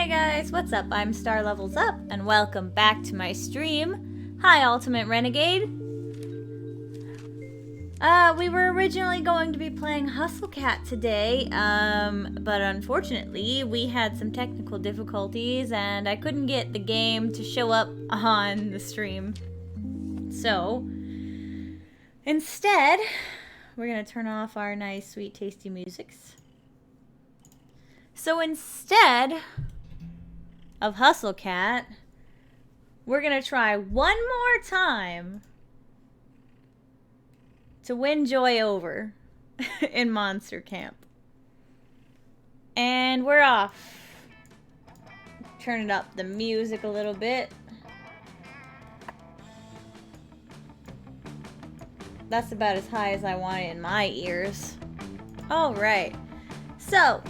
Hey guys, what's up? I'm Star Levels Up, and welcome back to my stream. Hi, Ultimate Renegade. We were originally going to be playing Hustle Cat today, but unfortunately, we had some technical difficulties, and I couldn't get the game to show up on the stream. So, instead, we're gonna turn off our nice, sweet, tasty musics. So instead of Hustle Cat, we're gonna try one more time to win Joy over in Monster Camp. And we're off. Turning up the music a little bit. That's about as high as I want it in my ears. Alright. So,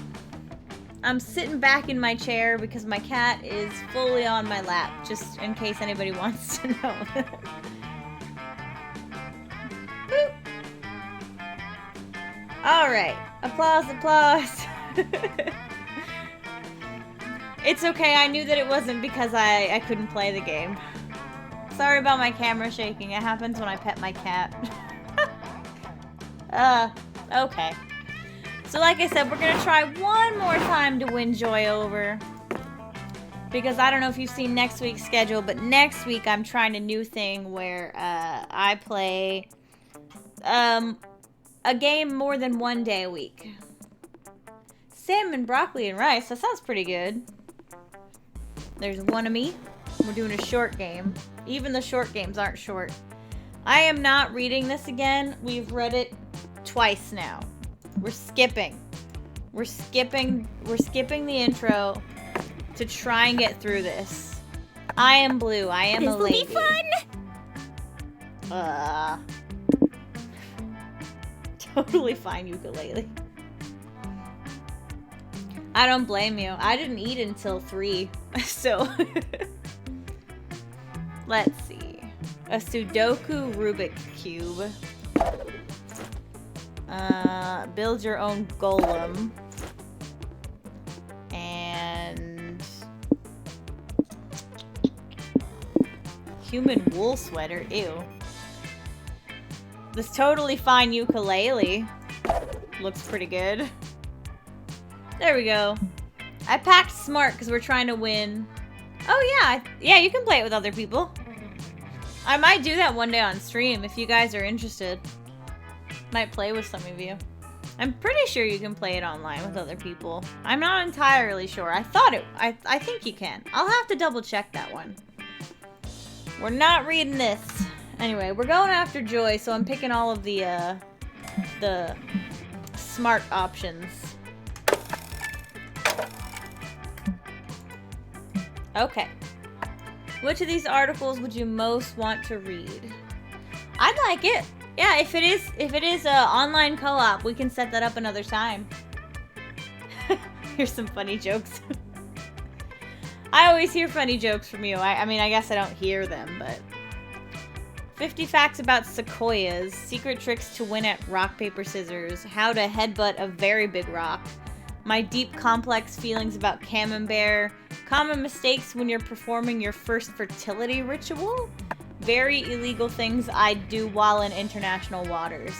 I'm sitting back in my chair because my cat is fully on my lap, just in case anybody wants to know. Boop. Alright. Applause, applause. It's okay, I knew that it wasn't because I couldn't play the game. Sorry about my camera shaking, it happens when I pet my cat. Okay. So like I said, we're gonna try one more time to win Joy over. Because I don't know if you've seen next week's schedule, but next week I'm trying a new thing where I play a game more than one day a week. Salmon, broccoli, and rice. That sounds pretty good. There's one of me. We're doing a short game. Even the short games aren't short. I am not reading this again. We've read it twice now. We're skipping the intro to try and get through this. I am blue. I am a lady. This will be fun! Totally fine, ukulele. I don't blame you. I didn't eat until 3, so... Let's see. A Sudoku Rubik Cube. Build your own golem. And... human wool sweater. Ew. This totally fine ukulele. Looks pretty good. There we go. I packed smart because we're trying to win. Oh yeah. Yeah, you can play it with other people. I might do that one day on stream if you guys are interested. Might play with some of you. I'm pretty sure you can play it online with other people. I'm not entirely sure. I think you can. I'll have to double check that one. We're not reading this. Anyway, we're going after Joy, so I'm picking all of the smart options. Okay. Which of these articles would you most want to read? I'd like it. Yeah, if it is online co-op, we can set that up another time. Here's some funny jokes. I always hear funny jokes from you. I mean, I guess I don't hear them, but... 50 facts about sequoias, secret tricks to win at rock, paper, scissors, how to headbutt a very big rock, my deep, complex feelings about camembert, common mistakes when you're performing your first fertility ritual, very illegal things I'd do while in international waters.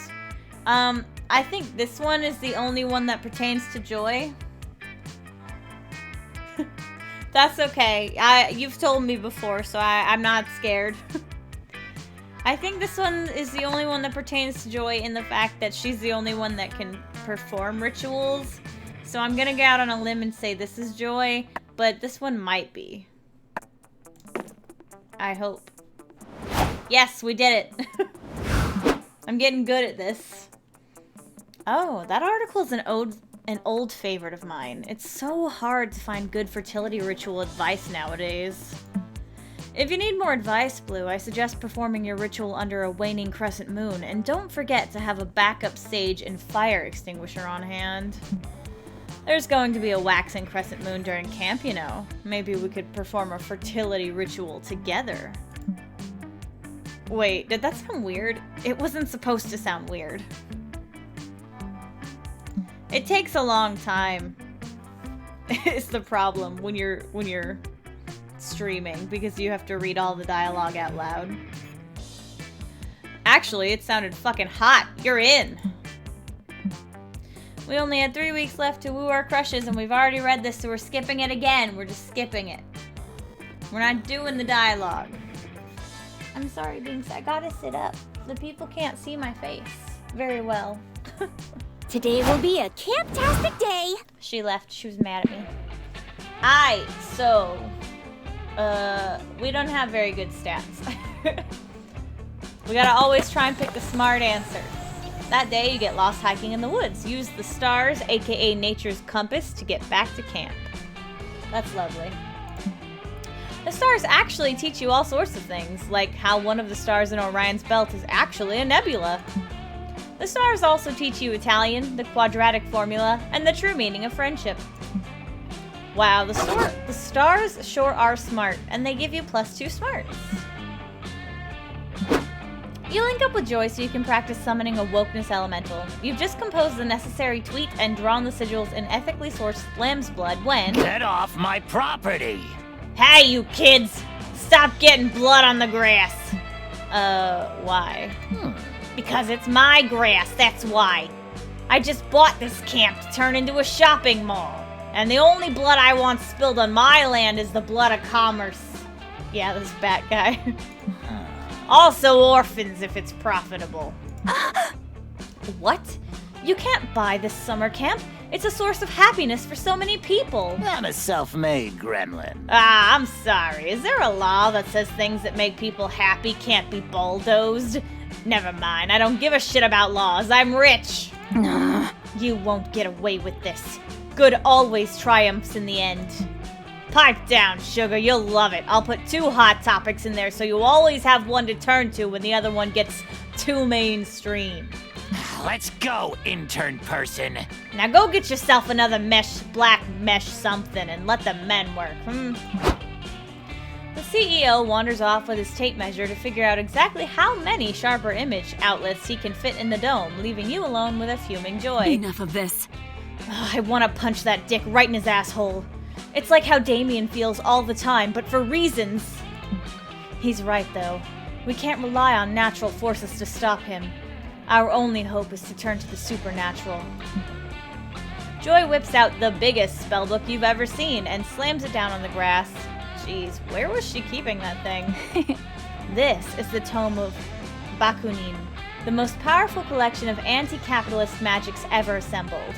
I think this one is the only one that pertains to Joy. That's okay. You've told me before, so I'm not scared. I think this one is the only one that pertains to Joy in the fact that she's the only one that can perform rituals. So I'm gonna go out on a limb and say this is Joy, but this one might be. I hope. Yes, we did it. I'm getting good at this. Oh, that article is an old favorite of mine. It's so hard to find good fertility ritual advice nowadays. If you need more advice, Blue, I suggest performing your ritual under a waning crescent moon, and don't forget to have a backup sage and fire extinguisher on hand. There's going to be a waxing crescent moon during camp, you know. Maybe we could perform a fertility ritual together. Wait, did that sound weird? It wasn't supposed to sound weird. It takes a long time. is the problem when you're streaming, because you have to read all the dialogue out loud. Actually, it sounded fucking hot. You're in. We only had 3 weeks left to woo our crushes, and we've already read this, so we're skipping it again. We're just skipping it. We're not doing the dialogue. I'm sorry, Binks. I gotta sit up. The people can't see my face very well. Today will be a camp-tastic day. She left. She was mad at me. Aight, so... we don't have very good stats. We gotta always try and pick the smart answer. That day, you get lost hiking in the woods. Use the stars, aka nature's compass, to get back to camp. That's lovely. The stars actually teach you all sorts of things, like how one of the stars in Orion's belt is actually a nebula. The stars also teach you Italian, the quadratic formula, and the true meaning of friendship. Wow, the stars sure are smart, and they give you +2 smarts. You link up with Joy so you can practice summoning a wokeness elemental. You've just composed the necessary tweet and drawn the sigils in ethically sourced lamb's blood when... Get off my property! Hey, you kids! Stop getting blood on the grass! Why? Because it's my grass, that's why. I just bought this camp to turn into a shopping mall. And the only blood I want spilled on my land is the blood of commerce. Yeah, this bat guy. Also orphans if it's profitable. What? You can't buy this summer camp. It's a source of happiness for so many people. I'm a self-made gremlin. Ah, I'm sorry. Is there a law that says things that make people happy can't be bulldozed? Never mind. I don't give a shit about laws. I'm rich. You won't get away with this. Good always triumphs in the end. Pipe down, sugar. You'll love it. I'll put 2 hot topics in there so you always have one to turn to when the other one gets too mainstream. Let's go, intern person. Now go get yourself another black mesh something and let the men work, The CEO wanders off with his tape measure to figure out exactly how many sharper image outlets he can fit in the dome, leaving you alone with a fuming Joy. Enough of this. I want to punch that dick right in his asshole. It's like how Damien feels all the time, but for reasons. He's right, though. We can't rely on natural forces to stop him. Our only hope is to turn to the supernatural. Joy whips out the biggest spellbook you've ever seen and slams it down on the grass. Jeez, where was she keeping that thing? This is the tome of Bakunin, the most powerful collection of anti-capitalist magics ever assembled.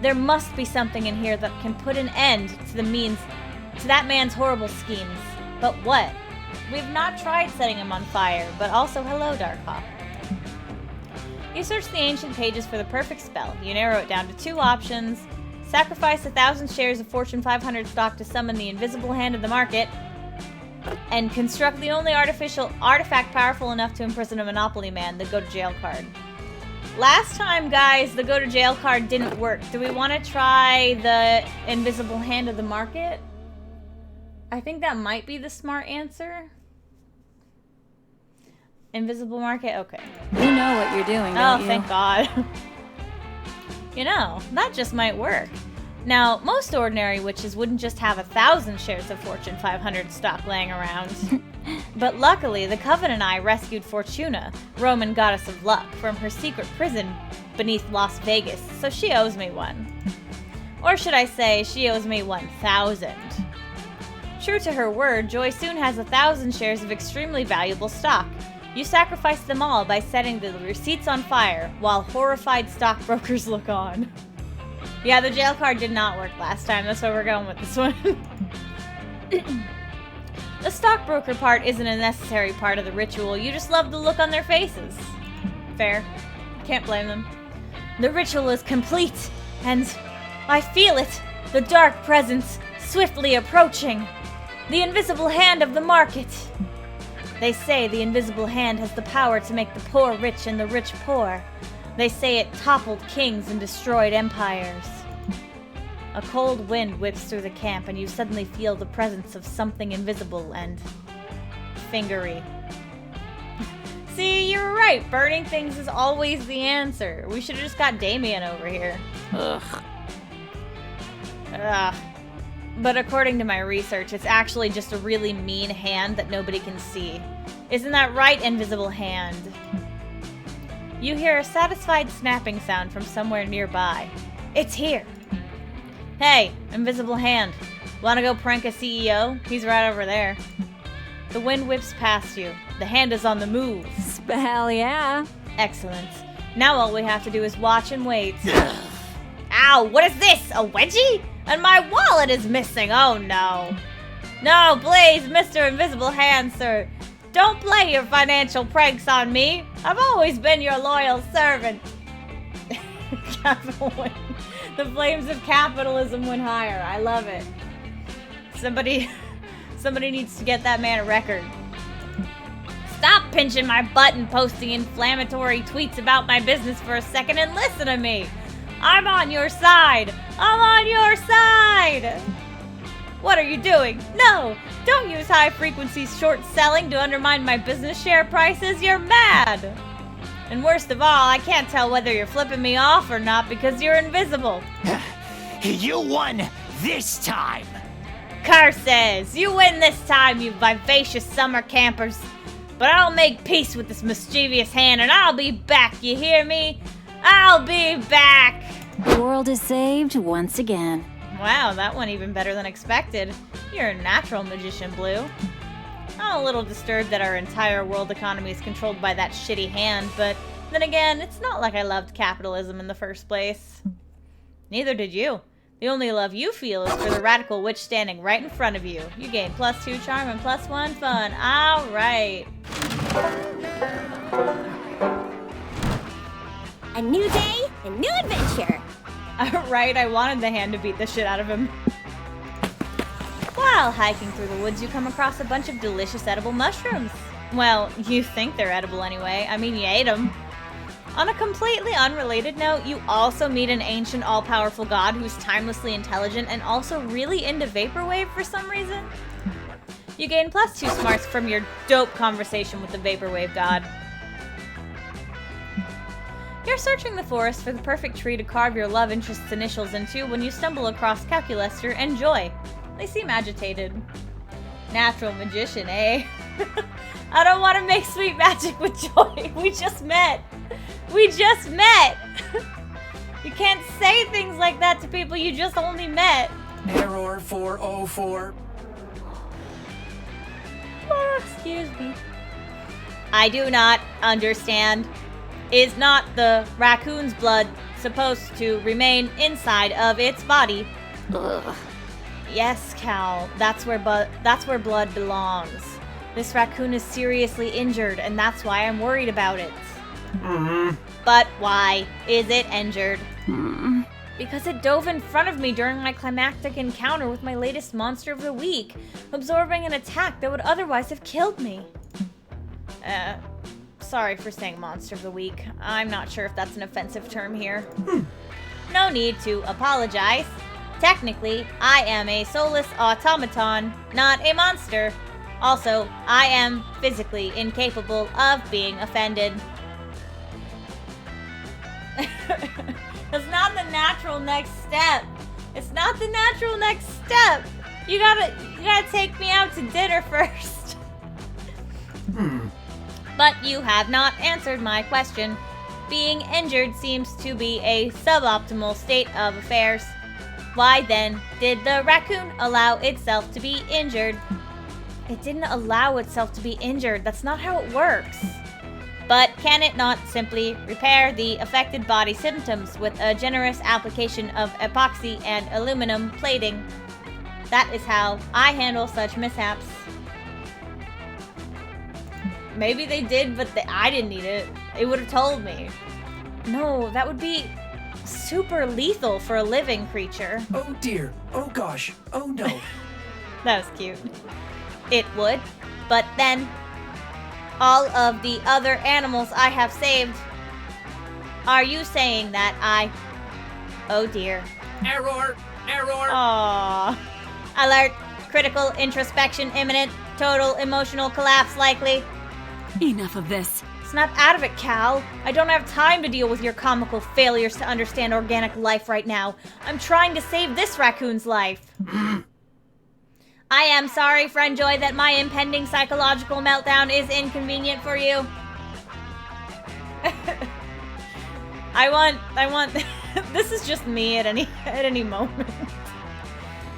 There must be something in here that can put an end to that man's horrible schemes. But what? We've not tried setting him on fire, but also hello, Darkhawk. You search the ancient pages for the perfect spell. You narrow it down to 2 options. Sacrifice 1,000 shares of Fortune 500 stock to summon the invisible hand of the market, and construct the only artifact powerful enough to imprison a Monopoly man, the go to jail card. Last time, guys, the go to jail card didn't work. Do we want to try the invisible hand of the market? I think that might be the smart answer. Invisible market? Okay. You know what you're doing, don't you? Oh, thank God. You know, that just might work. Now, most ordinary witches wouldn't just have 1,000 shares of Fortune 500 stock laying around. But luckily, the Coven and I rescued Fortuna, Roman goddess of luck, from her secret prison beneath Las Vegas, so she owes me one. Or should I say, she owes me 1,000. True to her word, Joy soon has 1,000 shares of extremely valuable stock. You sacrifice them all by setting the receipts on fire, while horrified stockbrokers look on. Yeah, the jail card did not work last time, that's why we're going with this one. The stockbroker part isn't a necessary part of the ritual, you just love the look on their faces. Fair. Can't blame them. The ritual is complete, and I feel it, the dark presence swiftly approaching. The invisible hand of the market. They say the invisible hand has the power to make the poor rich and the rich poor. They say it toppled kings and destroyed empires. A cold wind whips through the camp and you suddenly feel the presence of something invisible and fingery. See, you were right. Burning things is always the answer. We should have just got Damien over here. Ugh. Ugh. But according to my research, it's actually just a really mean hand that nobody can see. Isn't that right, invisible hand? You hear a satisfied snapping sound from somewhere nearby. It's here. Hey, invisible hand. Wanna go prank a CEO? He's right over there. The wind whips past you. The hand is on the move. Hell yeah. Excellent. Now all we have to do is watch and wait. Ow, what is this? A wedgie? And my wallet is missing. Oh no. No, please, Mr. Invisible Hand, sir. Don't play your financial pranks on me. I've always been your loyal servant. The flames of capitalism went higher. I love it. Somebody needs to get that man a record. Stop pinching my butt and posting inflammatory tweets about my business for a second and listen to me. I'm on your side. I'm on your side. What are you doing? No, don't use high-frequency short selling to undermine my business share prices. You're mad. And worst of all, I can't tell whether you're flipping me off or not because you're invisible. You won this time. Curses! You win this time, you vivacious summer campers. But I'll make peace with this mischievous hand and I'll be back, you hear me? I'll be back! The world is saved once again. Wow, that went even better than expected. You're a natural magician, Blue. I'm a little disturbed that our entire world economy is controlled by that shitty hand, but then again, it's not like I loved capitalism in the first place. Neither did you. The only love you feel is for the radical witch standing right in front of you. You gain +2 charm and +1 fun. Alright. A new day, a new adventure. Alright, I wanted the hand to beat the shit out of him. While hiking through the woods, you come across a bunch of delicious edible mushrooms. Well, you think they're edible anyway. I mean, you ate them. On a completely unrelated note, you also meet an ancient all-powerful god who's timelessly intelligent and also really into vaporwave for some reason. You gain +2 smarts from your dope conversation with the vaporwave god. You're searching the forest for the perfect tree to carve your love interest's initials into when you stumble across Calculester and Joy. They seem agitated. Natural magician, eh? I don't want to make sweet magic with Joy. We just met. We just met! You can't say things like that to people you just only met. Error 404. Oh, excuse me. I do not understand. Is not the raccoon's blood supposed to remain inside of its body? Ugh. Yes, Cal. That's where blood belongs. This raccoon is seriously injured, and that's why I'm worried about it. But why is it injured? Because it dove in front of me during my climactic encounter with my latest monster of the week, absorbing an attack that would otherwise have killed me. Sorry for saying monster of the week. I'm not sure if that's an offensive term here. No need to apologize. Technically, I am a soulless automaton, not a monster. Also, I am physically incapable of being offended. That's not the natural next step. It's not the natural next step. You gotta take me out to dinner first. But you have not answered my question. Being injured seems to be a suboptimal state of affairs. Why then did the raccoon allow itself to be injured? It didn't allow itself to be injured. That's not how it works. But can it not simply repair the affected body symptoms with a generous application of epoxy and aluminum plating? That is how I handle such mishaps. Maybe they did, but I didn't need it. It would have told me. No, that would be super lethal for a living creature. Oh dear. Oh gosh. Oh no. That was cute. It would, but then all of the other animals I have saved. Are you saying that I... Oh dear. Error. Error. Aww. Alert. Critical introspection imminent. Total emotional collapse likely. Enough of this. Snap out of it, Cal. I don't have time to deal with your comical failures to understand organic life right now. I'm trying to save this raccoon's life. I am sorry, friend Joy, that my impending psychological meltdown is inconvenient for you. I want this is just me at any moment.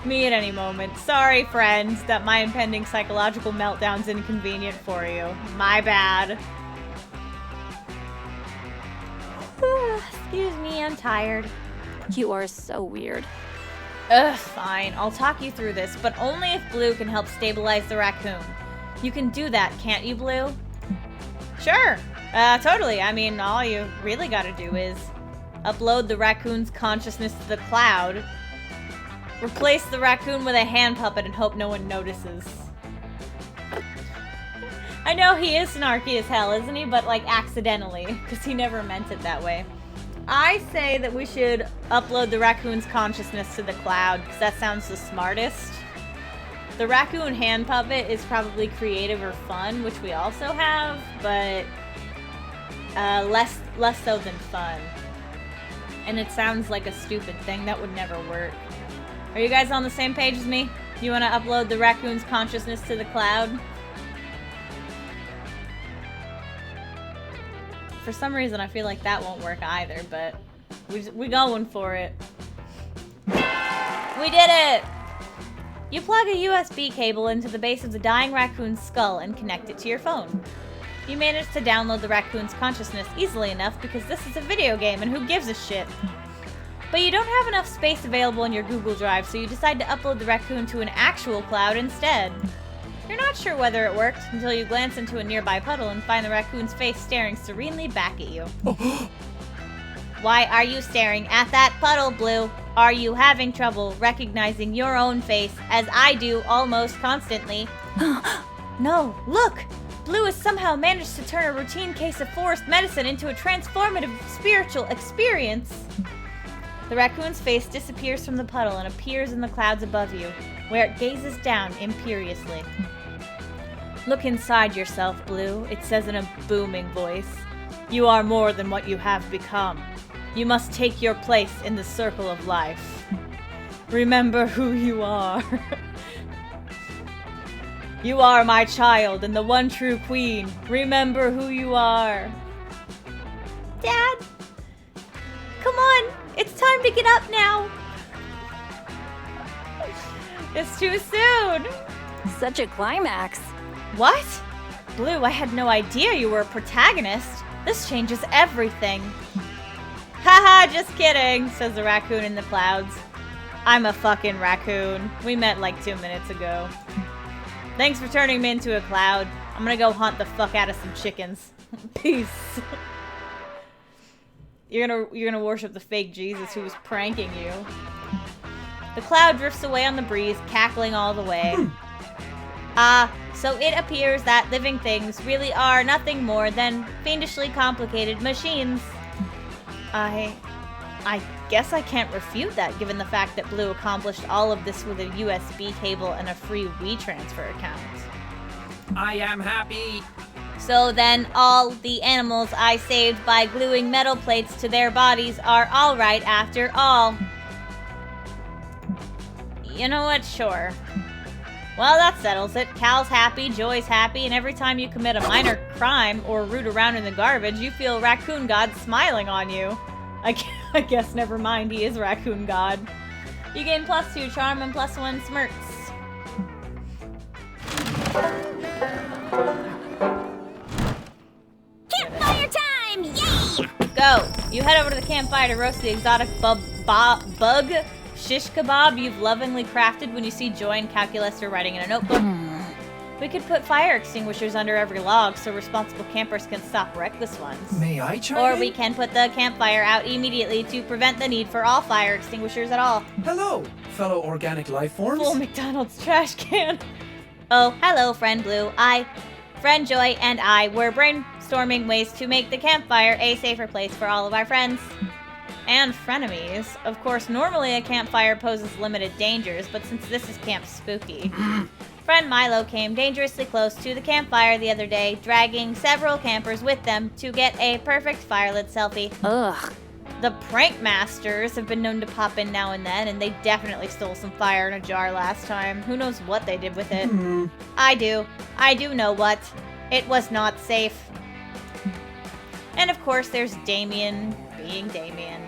Me at any moment. Sorry, friends, that my impending psychological meltdown's inconvenient for you. My bad. Excuse me, I'm tired. You are so weird. Ugh, fine. I'll talk you through this, but only if Blue can help stabilize the raccoon. You can do that, can't you, Blue? Sure. Totally. I mean, all you really gotta do is upload the raccoon's consciousness to the cloud, replace the raccoon with a hand puppet, and hope no one notices. I know he is snarky as hell, isn't he? But, like, accidentally, because he never meant it that way. I say that we should upload the raccoon's consciousness to the cloud, because that sounds the smartest. The raccoon hand puppet is probably creative or fun, which we also have, but less so than fun. And it sounds like a stupid thing that would never work. Are you guys on the same page as me? You want to upload the raccoon's consciousness to the cloud? For some reason, I feel like that won't work either, but we going for it. We did it! You plug a USB cable into the base of the dying raccoon's skull and connect it to your phone. You managed to download the raccoon's consciousness easily enough because this is a video game and who gives a shit. But you don't have enough space available in your Google Drive, so you decide to upload the raccoon to an actual cloud instead. You're not sure whether it worked until you glance into a nearby puddle and find the raccoon's face staring serenely back at you. Why are you staring at that puddle, Blue? Are you having trouble recognizing your own face, as I do almost constantly? No, look! Blue has somehow managed to turn a routine case of forest medicine into a transformative spiritual experience. The raccoon's face disappears from the puddle and appears in the clouds above you, where it gazes down imperiously. Look inside yourself, Blue, it says in a booming voice. You are more than what you have become. You must take your place in the circle of life. Remember who you are. You are my child and the one true queen. Remember who you are. Dad? Come on, it's time to get up now. It's too soon. Such a climax. What? Blue, I had no idea you were a protagonist. This changes everything. Haha, just kidding, says the raccoon in the clouds. I'm a fucking raccoon. We met like 2 minutes ago. Thanks for turning me into a cloud. I'm gonna go hunt the fuck out of some chickens. Peace. You're gonna worship the fake Jesus who was pranking you. The cloud drifts away on the breeze, cackling all the way. So it appears that living things really are nothing more than fiendishly complicated machines. I guess I can't refute that, given the fact that Blue accomplished all of this with a USB cable and a free WeTransfer account. I am happy. So then all the animals I saved by gluing metal plates to their bodies are alright after all. You know what? Sure. Well, that settles it. Cal's happy, Joy's happy, and every time you commit a minor crime or root around in the garbage, you feel Raccoon God smiling on you. I guess never mind, he is Raccoon God. You gain +2 charm and +1 smirks. Campfire time! Yay! Go! You head over to the campfire to roast the exotic bug shish kebab you've lovingly crafted when you see Joy and Calculus are writing in a notebook. We could put fire extinguishers under every log so responsible campers can stop reckless ones. May I chime Or in? we can put the campfire out immediately to prevent the need for all fire extinguishers at all. Hello, fellow organic life forms. Full McDonald's trash can. Oh, hello, friend Blue. Friend Joy, and I were brainstorming ways to make the campfire a safer place for all of our friends. And frenemies. Of course, normally a campfire poses limited dangers, but since this is Camp Spooky, Friend Milo came dangerously close to the campfire the other day, dragging several campers with them to get a perfect firelit selfie. Ugh. The prank masters have been known to pop in now and then, and they definitely stole some fire in a jar last time. Who knows what they did with it? I do. I do know what. It was not safe. And of course, there's Damien being Damien.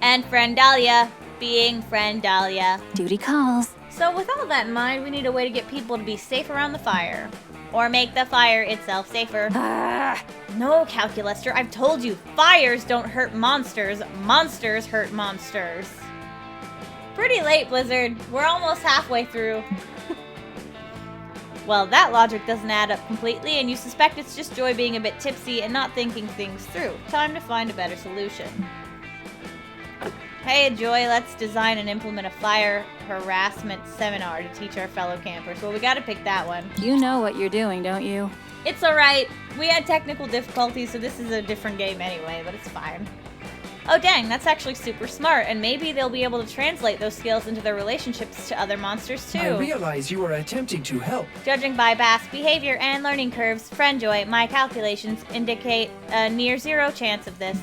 And friend Dahlia being friend Dahlia. Duty calls. So with all that in mind, we need a way to get people to be safe around the fire. Or make the fire itself safer. No, Calculaster, I've told you, fires don't hurt monsters. Monsters hurt monsters. Pretty late, Blizzard. We're almost halfway through. Well, that logic doesn't add up completely, and you suspect it's just Joy being a bit tipsy and not thinking things through. Time to find a better solution. Hey, Joy, let's design and implement a fire harassment seminar to teach our fellow campers. Well, we gotta pick that one. You know what you're doing, don't you? It's alright. We had technical difficulties, so this is a different game anyway, but it's fine. Oh dang, that's actually super smart, and maybe they'll be able to translate those skills into their relationships to other monsters too. I realize you are attempting to help. Judging by past behavior and learning curves, friend Joy, my calculations indicate a near zero chance of this.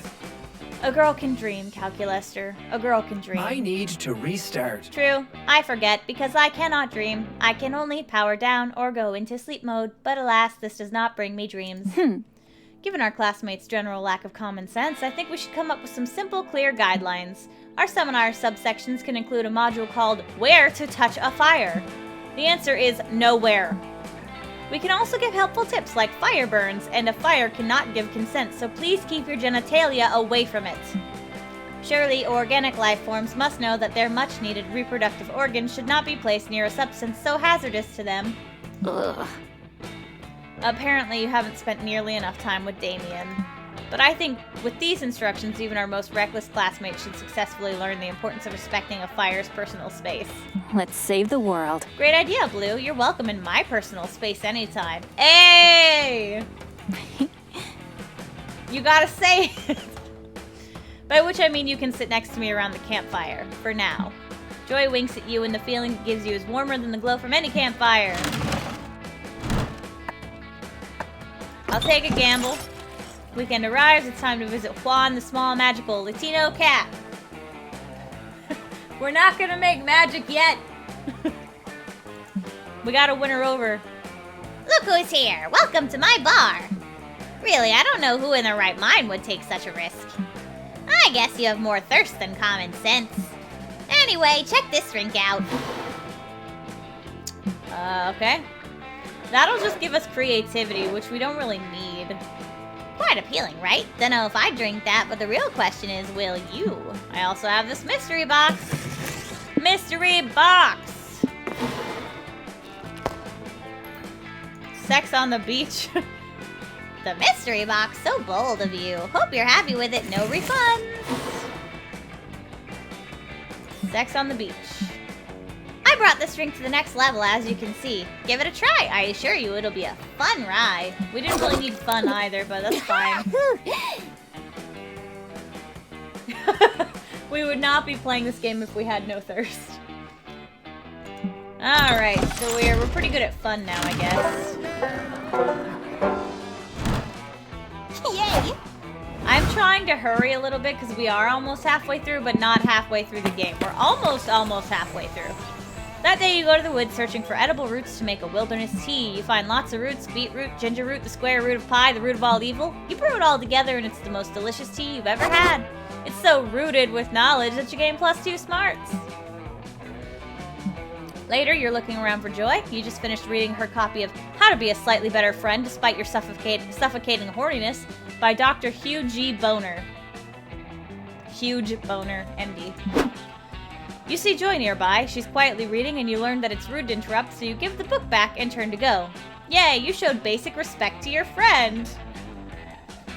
A girl can dream, Calculaster. A girl can dream. I need to restart. True. I forget, because I cannot dream. I can only power down or go into sleep mode, but alas, this does not bring me dreams. Given our classmates' general lack of common sense, I think we should come up with some simple, clear guidelines. Our seminar subsections can include a module called Where to Touch a Fire. The answer is nowhere. We can also give helpful tips like fire burns, and a fire cannot give consent, so please keep your genitalia away from it. Surely, organic life forms must know that their much-needed reproductive organs should not be placed near a substance so hazardous to them. Ugh. Apparently, you haven't spent nearly enough time with Damien. But I think with these instructions, even our most reckless classmates should successfully learn the importance of respecting a fire's personal space. Let's save the world. Great idea, Blue. You're welcome in my personal space anytime. Hey! You gotta say it. By which I mean you can sit next to me around the campfire, for now. Joy winks at you, and the feeling it gives you is warmer than the glow from any campfire. I'll take a gamble. Weekend arrives, it's time to visit Juan, the small, magical Latino cat. We're not gonna make magic yet. We gotta win her over. Look who's here! Welcome to my bar! Really, I don't know who in their right mind would take such a risk. I guess you have more thirst than common sense. Anyway, check this drink out. Okay. That'll just give us creativity, which we don't really need. Quite appealing, right? Dunno if I'd drink that, but the real question is, will you? I also have this mystery box. Mystery box! Sex on the beach. The mystery box, so bold of you. Hope you're happy with it, no refunds. Sex on the beach. I brought this drink to the next level, as you can see. Give it a try. I assure you it'll be a fun ride. We didn't really need fun either, but that's fine. We would not be playing this game if we had no thirst. Alright, so we're pretty good at fun now, I guess. Yay! I'm trying to hurry a little bit because we are almost halfway through, but not halfway through the game. We're almost halfway through. That day you go to the woods searching for edible roots to make a wilderness tea. You find lots of roots: beetroot, ginger root, the square root of pie, the root of all evil. You brew it all together and it's the most delicious tea you've ever had. It's so rooted with knowledge that you gain +2 smarts. Later, you're looking around for Joy. You just finished reading her copy of How to Be a Slightly Better Friend Despite Your Suffocating Horniness by Dr. Hugh G. Boner. Huge Boner, MD. You see Joy nearby. She's quietly reading, and you learn that it's rude to interrupt, so you give the book back and turn to go. Yay, you showed basic respect to your friend.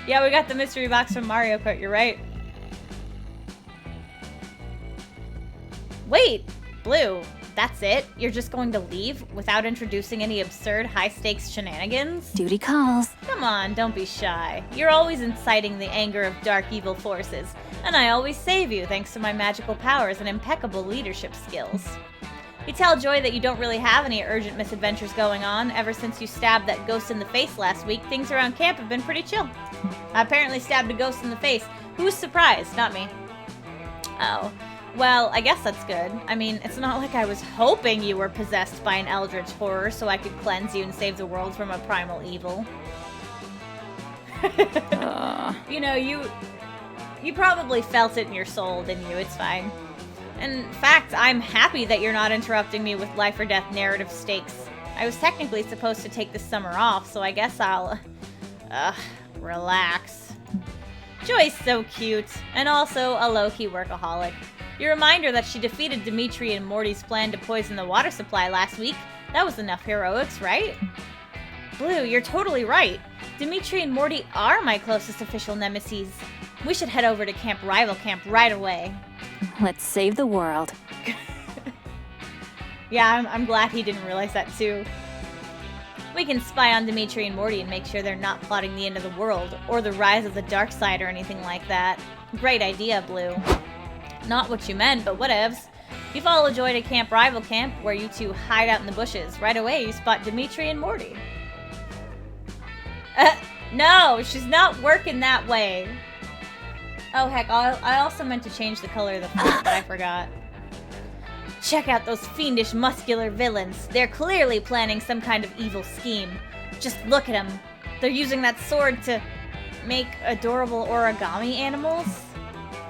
Yeah, we got the mystery box from Mario Kart, you're right. Wait, Blue, that's it? You're just going to leave without introducing any absurd high-stakes shenanigans? Duty calls. Come on, don't be shy. You're always inciting the anger of dark evil forces, and I always save you thanks to my magical powers and impeccable leadership skills. You tell Joy that you don't really have any urgent misadventures going on. Ever since you stabbed that ghost in the face last week, things around camp have been pretty chill. I apparently stabbed a ghost in the face. Who's surprised? Not me. Oh. Well, I guess that's good. I mean, it's not like I was hoping you were possessed by an eldritch horror so I could cleanse you and save the world from a primal evil. You know, you probably felt it in your soul, didn't you? It's fine. In fact, I'm happy that you're not interrupting me with life or death narrative stakes. I was technically supposed to take this summer off, so I guess I'll, relax. Joy's so cute, and also a low-key workaholic. Your reminder that she defeated Dimitri and Morty's plan to poison the water supply last week, that was enough heroics, right? Blue, you're totally right. Dimitri and Morty are my closest official nemesis. We should head over to Rival Camp right away. Let's save the world. Yeah, I'm glad he didn't realize that too. We can spy on Dimitri and Morty and make sure they're not plotting the end of the world, or the rise of the dark side or anything like that. Great idea, Blue. Not what you meant, but whatevs. You follow Joy to Rival Camp, where you two hide out in the bushes. Right away, you spot Dimitri and Morty. No, she's not working that way. Oh heck, I also meant to change the color of the font, but I forgot. Check out those fiendish, muscular villains. They're clearly planning some kind of evil scheme. Just look at them. They're using that sword to make adorable origami animals.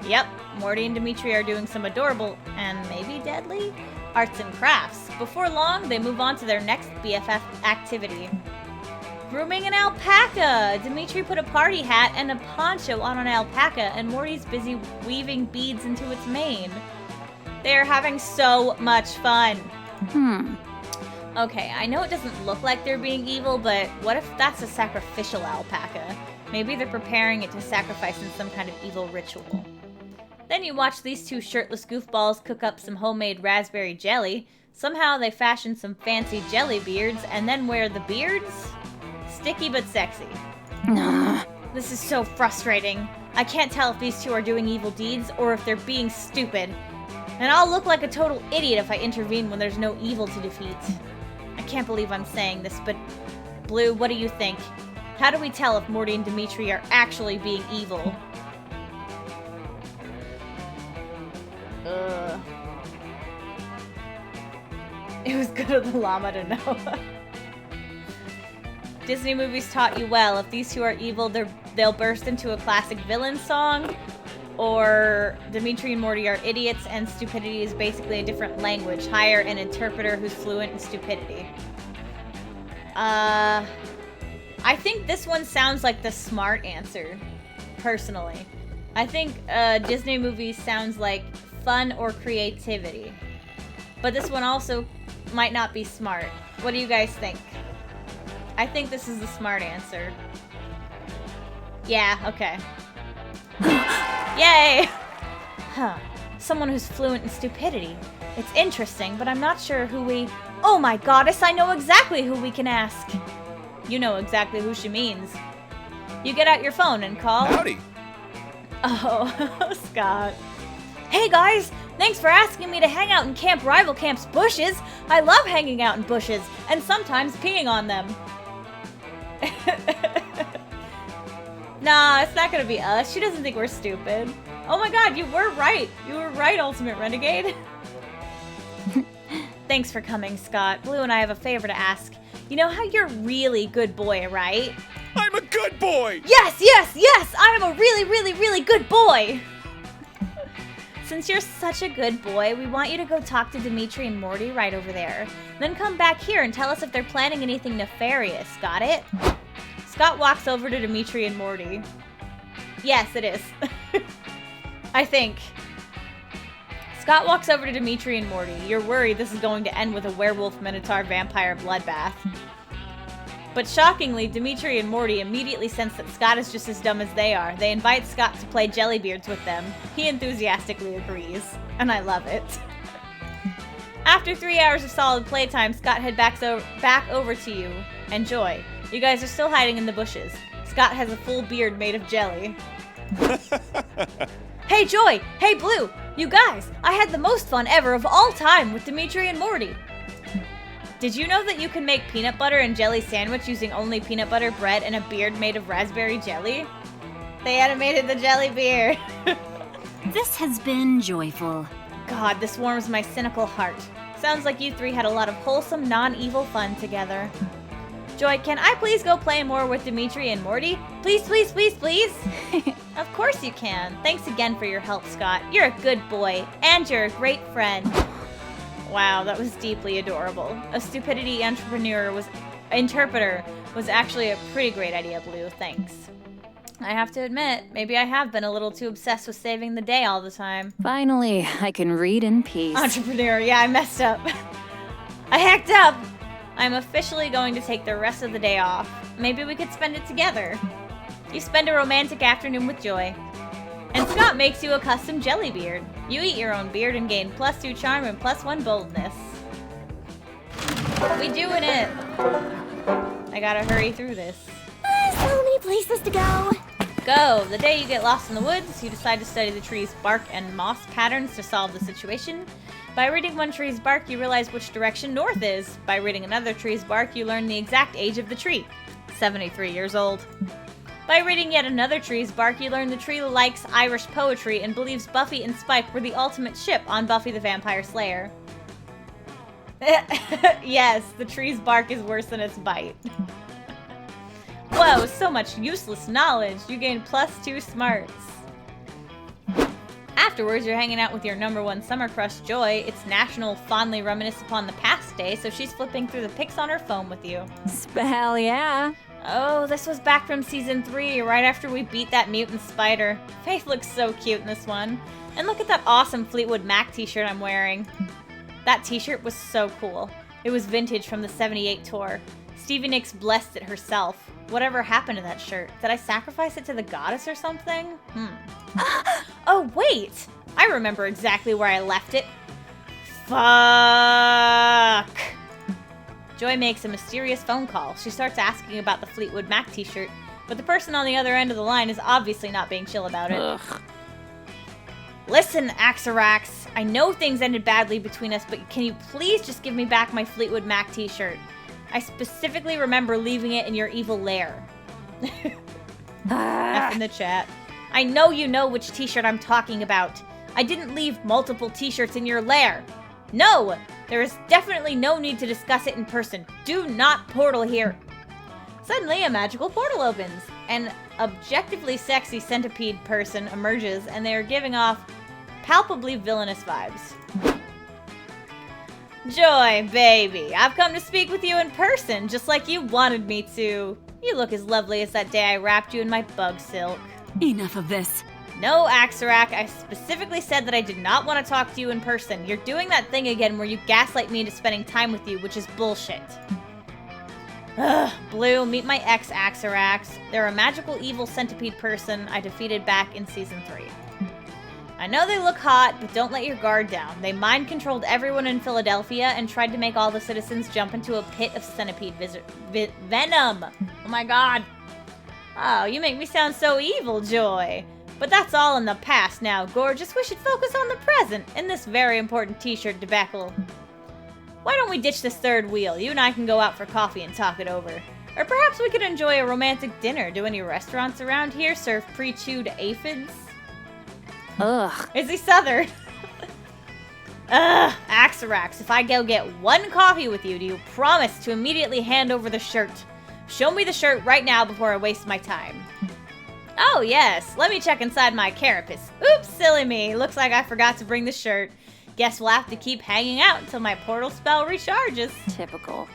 Yep, Morty and Dimitri are doing some adorable, and maybe deadly, arts and crafts. Before long, they move on to their next BFF activity. Grooming an alpaca! Dimitri put a party hat and a poncho on an alpaca, and Morty's busy weaving beads into its mane. They're having so much fun. Okay, I know it doesn't look like they're being evil, but what if that's a sacrificial alpaca? Maybe they're preparing it to sacrifice in some kind of evil ritual. Then you watch these two shirtless goofballs cook up some homemade raspberry jelly. Somehow they fashion some fancy jelly beards and then wear the beards? Sticky but sexy. This is so frustrating. I can't tell if these two are doing evil deeds or if they're being stupid. And I'll look like a total idiot if I intervene when there's no evil to defeat. I can't believe I'm saying this, but Blue, what do you think? How do we tell if Morty and Dimitri are actually being evil? It was good of the llama to know. Disney movies taught you well. If these two are evil, they'll burst into a classic villain song. Or Dimitri and Morty are idiots and stupidity is basically a different language. Hire an interpreter who's fluent in stupidity. I think this one sounds like the smart answer, personally. I think Disney movies sounds like fun or creativity. But this one also might not be smart. What do you guys think? I think this is the smart answer. Yeah, okay. Yay! Huh. Someone who's fluent in stupidity. It's interesting, but I'm not sure who we... Oh my goddess, I know exactly who we can ask. You know exactly who she means. You get out your phone and call... Howdy. Oh, Scott. Hey guys! Thanks for asking me to hang out in Rival Camp's bushes. I love hanging out in bushes, and sometimes peeing on them. Nah, it's not gonna be us. She doesn't think we're stupid. Oh my god, you were right. You were right, Ultimate Renegade. Thanks for coming, Scott. Blue and I have a favor to ask. You know how you're really good boy, right? I'm a good boy! Yes, yes, yes! I am a really, really, really good boy! Since you're such a good boy, we want you to go talk to Dimitri and Morty right over there. Then come back here and tell us if they're planning anything nefarious. Got it? Scott walks over to Dimitri and Morty. Yes, it is. I think. Scott walks over to Dimitri and Morty. You're worried this is going to end with a werewolf minotaur vampire bloodbath. But shockingly, Dimitri and Morty immediately sense that Scott is just as dumb as they are. They invite Scott to play Jellybeards with them. He enthusiastically agrees, and I love it. After 3 hours of solid playtime, Scott head back over to you and Joy. You guys are still hiding in the bushes. Scott has a full beard made of jelly. Hey Joy! Hey Blue! You guys, I had the most fun ever of all time with Dimitri and Morty. Did you know that you can make peanut butter and jelly sandwich using only peanut butter bread and a beard made of raspberry jelly? They animated the jelly beard. This has been joyful. God, this warms my cynical heart. Sounds like you three had a lot of wholesome, non-evil fun together. Joy, can I please go play more with Dimitri and Morty? Please, please, please, please? Of course you can. Thanks again for your help, Scott. You're a good boy, and you're a great friend. Wow, that was deeply adorable. A stupidity interpreter was actually a pretty great idea, Blue. Thanks. I have to admit, maybe I have been a little too obsessed with saving the day all the time. Finally, I can read in peace. Entrepreneur, yeah, I messed up. I hacked up. I'm officially going to take the rest of the day off. Maybe we could spend it together. You spend a romantic afternoon with Joy. And Scott makes you a custom jelly beard. You eat your own beard and gain +2 charm and +1 boldness. We doing it. I gotta hurry through this. So many places to go. Go! The day you get lost in the woods, you decide to study the tree's bark and moss patterns to solve the situation. By reading one tree's bark, you realize which direction north is. By reading another tree's bark, you learn the exact age of the tree. 73 years old. By reading yet another tree's bark, you learn the tree likes Irish poetry and believes Buffy and Spike were the ultimate ship on Buffy the Vampire Slayer. Yes, the tree's bark is worse than its bite. Whoa, so much useless knowledge. You gain +2 smarts. Afterwards, you're hanging out with your #1 summer crush, Joy. It's National Fondly Reminisce Upon the Past Day, so she's flipping through the pics on her phone with you. Hell yeah. Oh, this was back from season 3, right after we beat that mutant spider. Faith looks so cute in this one. And look at that awesome Fleetwood Mac t-shirt I'm wearing. That t-shirt was so cool. It was vintage from the 78 tour. Stevie Nicks blessed it herself. Whatever happened to that shirt? Did I sacrifice it to the goddess or something? Oh, wait! I remember exactly where I left it. Fuck! Joy makes a mysterious phone call. She starts asking about the Fleetwood Mac t-shirt, but the person on the other end of the line is obviously not being chill about it. Ugh. Listen, Axarax, I know things ended badly between us, but can you please just give me back my Fleetwood Mac t-shirt? I specifically remember leaving it in your evil lair. F in the chat. I know you know which t-shirt I'm talking about. I didn't leave multiple t-shirts in your lair. No! There is definitely no need to discuss it in person. Do not portal here. Suddenly, a magical portal opens. An objectively sexy centipede person emerges, and they are giving off palpably villainous vibes. Joy, baby, I've come to speak with you in person, just like you wanted me to. You look as lovely as that day I wrapped you in my bug silk. Enough of this. No, Axarak, I specifically said that I did not want to talk to you in person. You're doing that thing again where you gaslight me into spending time with you, which is bullshit. Ugh, Blue, meet my ex, Axarax. They're a magical evil centipede person I defeated back in season 3. I know they look hot, but don't let your guard down. They mind-controlled everyone in Philadelphia and tried to make all the citizens jump into a pit of centipede venom. Oh my god. Oh, you make me sound so evil, Joy. But that's all in the past now, gorgeous. We should focus on the present in this very important t-shirt debacle. Why don't we ditch this third wheel? You and I can go out for coffee and talk it over. Or perhaps we could enjoy a romantic dinner. Do any restaurants around here serve pre-chewed aphids? Ugh. Is he Southern? Ugh, Axarax, if I go get one coffee with you, do you promise to immediately hand over the shirt? Show me the shirt right now before I waste my time. Oh yes, let me check inside my carapace. Oops, silly me. Looks like I forgot to bring the shirt. Guess we'll have to keep hanging out until my portal spell recharges. Typical.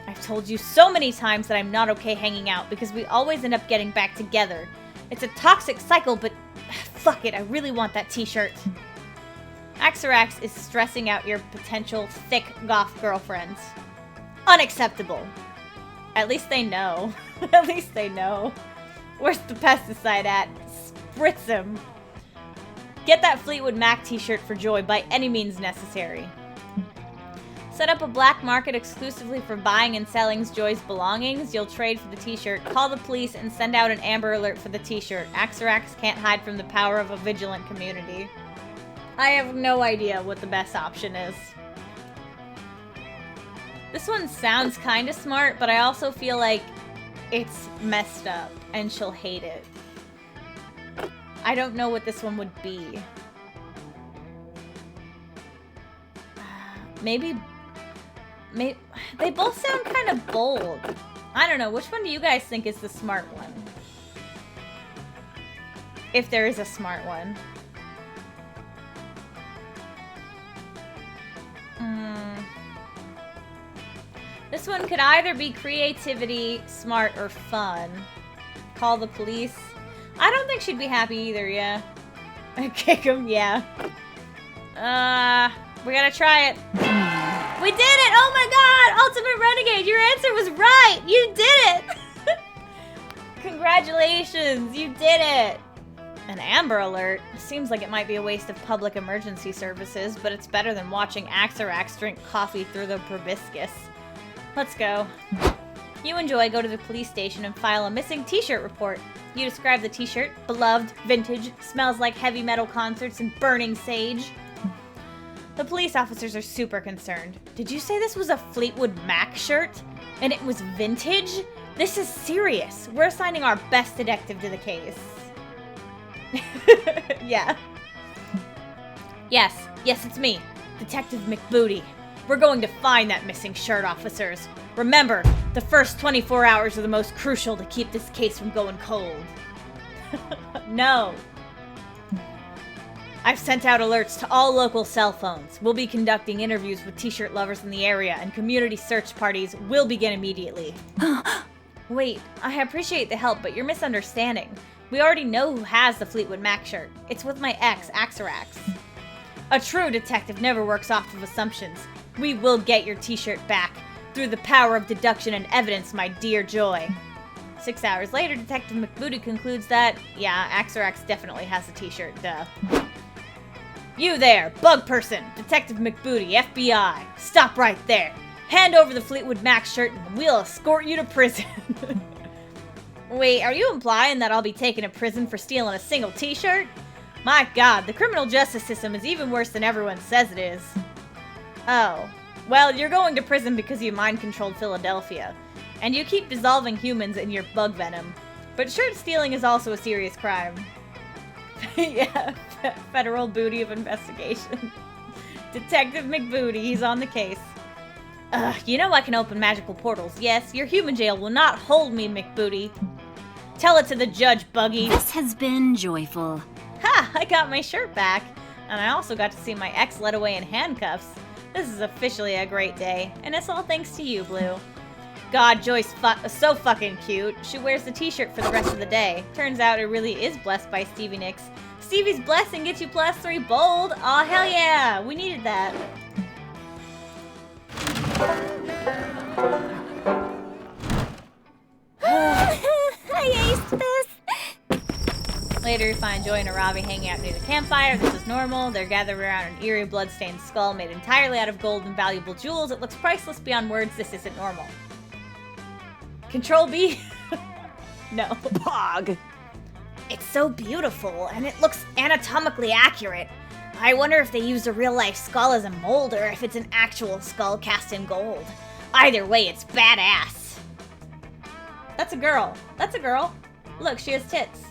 I've told you so many times that I'm not okay hanging out because we always end up getting back together. It's a toxic cycle, but fuck it, I really want that t-shirt. Axarax is stressing out your potential thick goth girlfriends. Unacceptable. At least they know. At least they know. Where's the pesticide at? Spritz him. Get that Fleetwood Mac t-shirt for Joy by any means necessary. Set up a black market exclusively for buying and selling Joy's belongings. You'll trade for the t-shirt, call the police, and send out an Amber Alert for the t-shirt. Axarax can't hide from the power of a vigilant community. I have no idea what the best option is. This one sounds kind of smart, but I also feel like it's messed up and she'll hate it. I don't know what this one would be. Maybe they both sound kind of bold. I don't know. Which one do you guys think is the smart one? If there is a smart one. This one could either be creativity, smart, or fun. Call the police. I don't think she'd be happy either, yeah. Kick him, yeah. We gotta try it. We did it! Oh my god! Ultimate Renegade, your answer was right! You did it! Congratulations, you did it! An Amber Alert. Seems like it might be a waste of public emergency services, but it's better than watching Axarax drink coffee through the proboscis. Let's go. You enjoy, go to the police station and file a missing t-shirt report. You describe the t-shirt, beloved, vintage, smells like heavy metal concerts and burning sage. The police officers are super concerned. Did you say this was a Fleetwood Mac shirt? And it was vintage? This is serious. We're assigning our best detective to the case. Yeah. Yes, it's me, Detective McBooty. We're going to find that missing shirt, officers. Remember, the first 24 hours are the most crucial to keep this case from going cold. No. I've sent out alerts to all local cell phones. We'll be conducting interviews with t-shirt lovers in the area, and community search parties will begin immediately. Wait, I appreciate the help, but you're misunderstanding. We already know who has the Fleetwood Mac shirt. It's with my ex, Axarax. A true detective never works off of assumptions. We will get your t-shirt back through the power of deduction and evidence, my dear Joy. 6 hours later, Detective McBooty concludes that, yeah, Axarax definitely has a t-shirt, duh. You there, bug person, Detective McBooty, FBI. Stop right there. Hand over the Fleetwood Mac shirt and we'll escort you to prison. Wait, are you implying that I'll be taken to prison for stealing a single t-shirt? My god, the criminal justice system is even worse than everyone says it is. Oh. Well, you're going to prison because you mind-controlled Philadelphia. And you keep dissolving humans in your bug venom. But shirt stealing is also a serious crime. Yeah, federal booty of investigation. Detective McBooty, he's on the case. You know I can open magical portals. Yes, your human jail will not hold me, McBooty. Tell it to the judge, Buggy. This has been joyful. Ha! I got my shirt back. And I also got to see my ex led away in handcuffs. This is officially a great day. And it's all thanks to you, Blue. God, Joy's so fucking cute. She wears the t-shirt for the rest of the day. Turns out it really is blessed by Stevie Nicks. Stevie's blessing gets you +3 bold. Aw, hell yeah. We needed that. I aced this. Later, you find Joy and Arabi hanging out near the campfire. This is normal. They're gathered around an eerie, blood-stained skull made entirely out of gold and valuable jewels. It looks priceless beyond words. This isn't normal. Control B? No. Pog! It's so beautiful, and it looks anatomically accurate. I wonder if they used a real-life skull as a mold, or if it's an actual skull cast in gold. Either way, it's badass. That's a girl. That's a girl. Look, she has tits.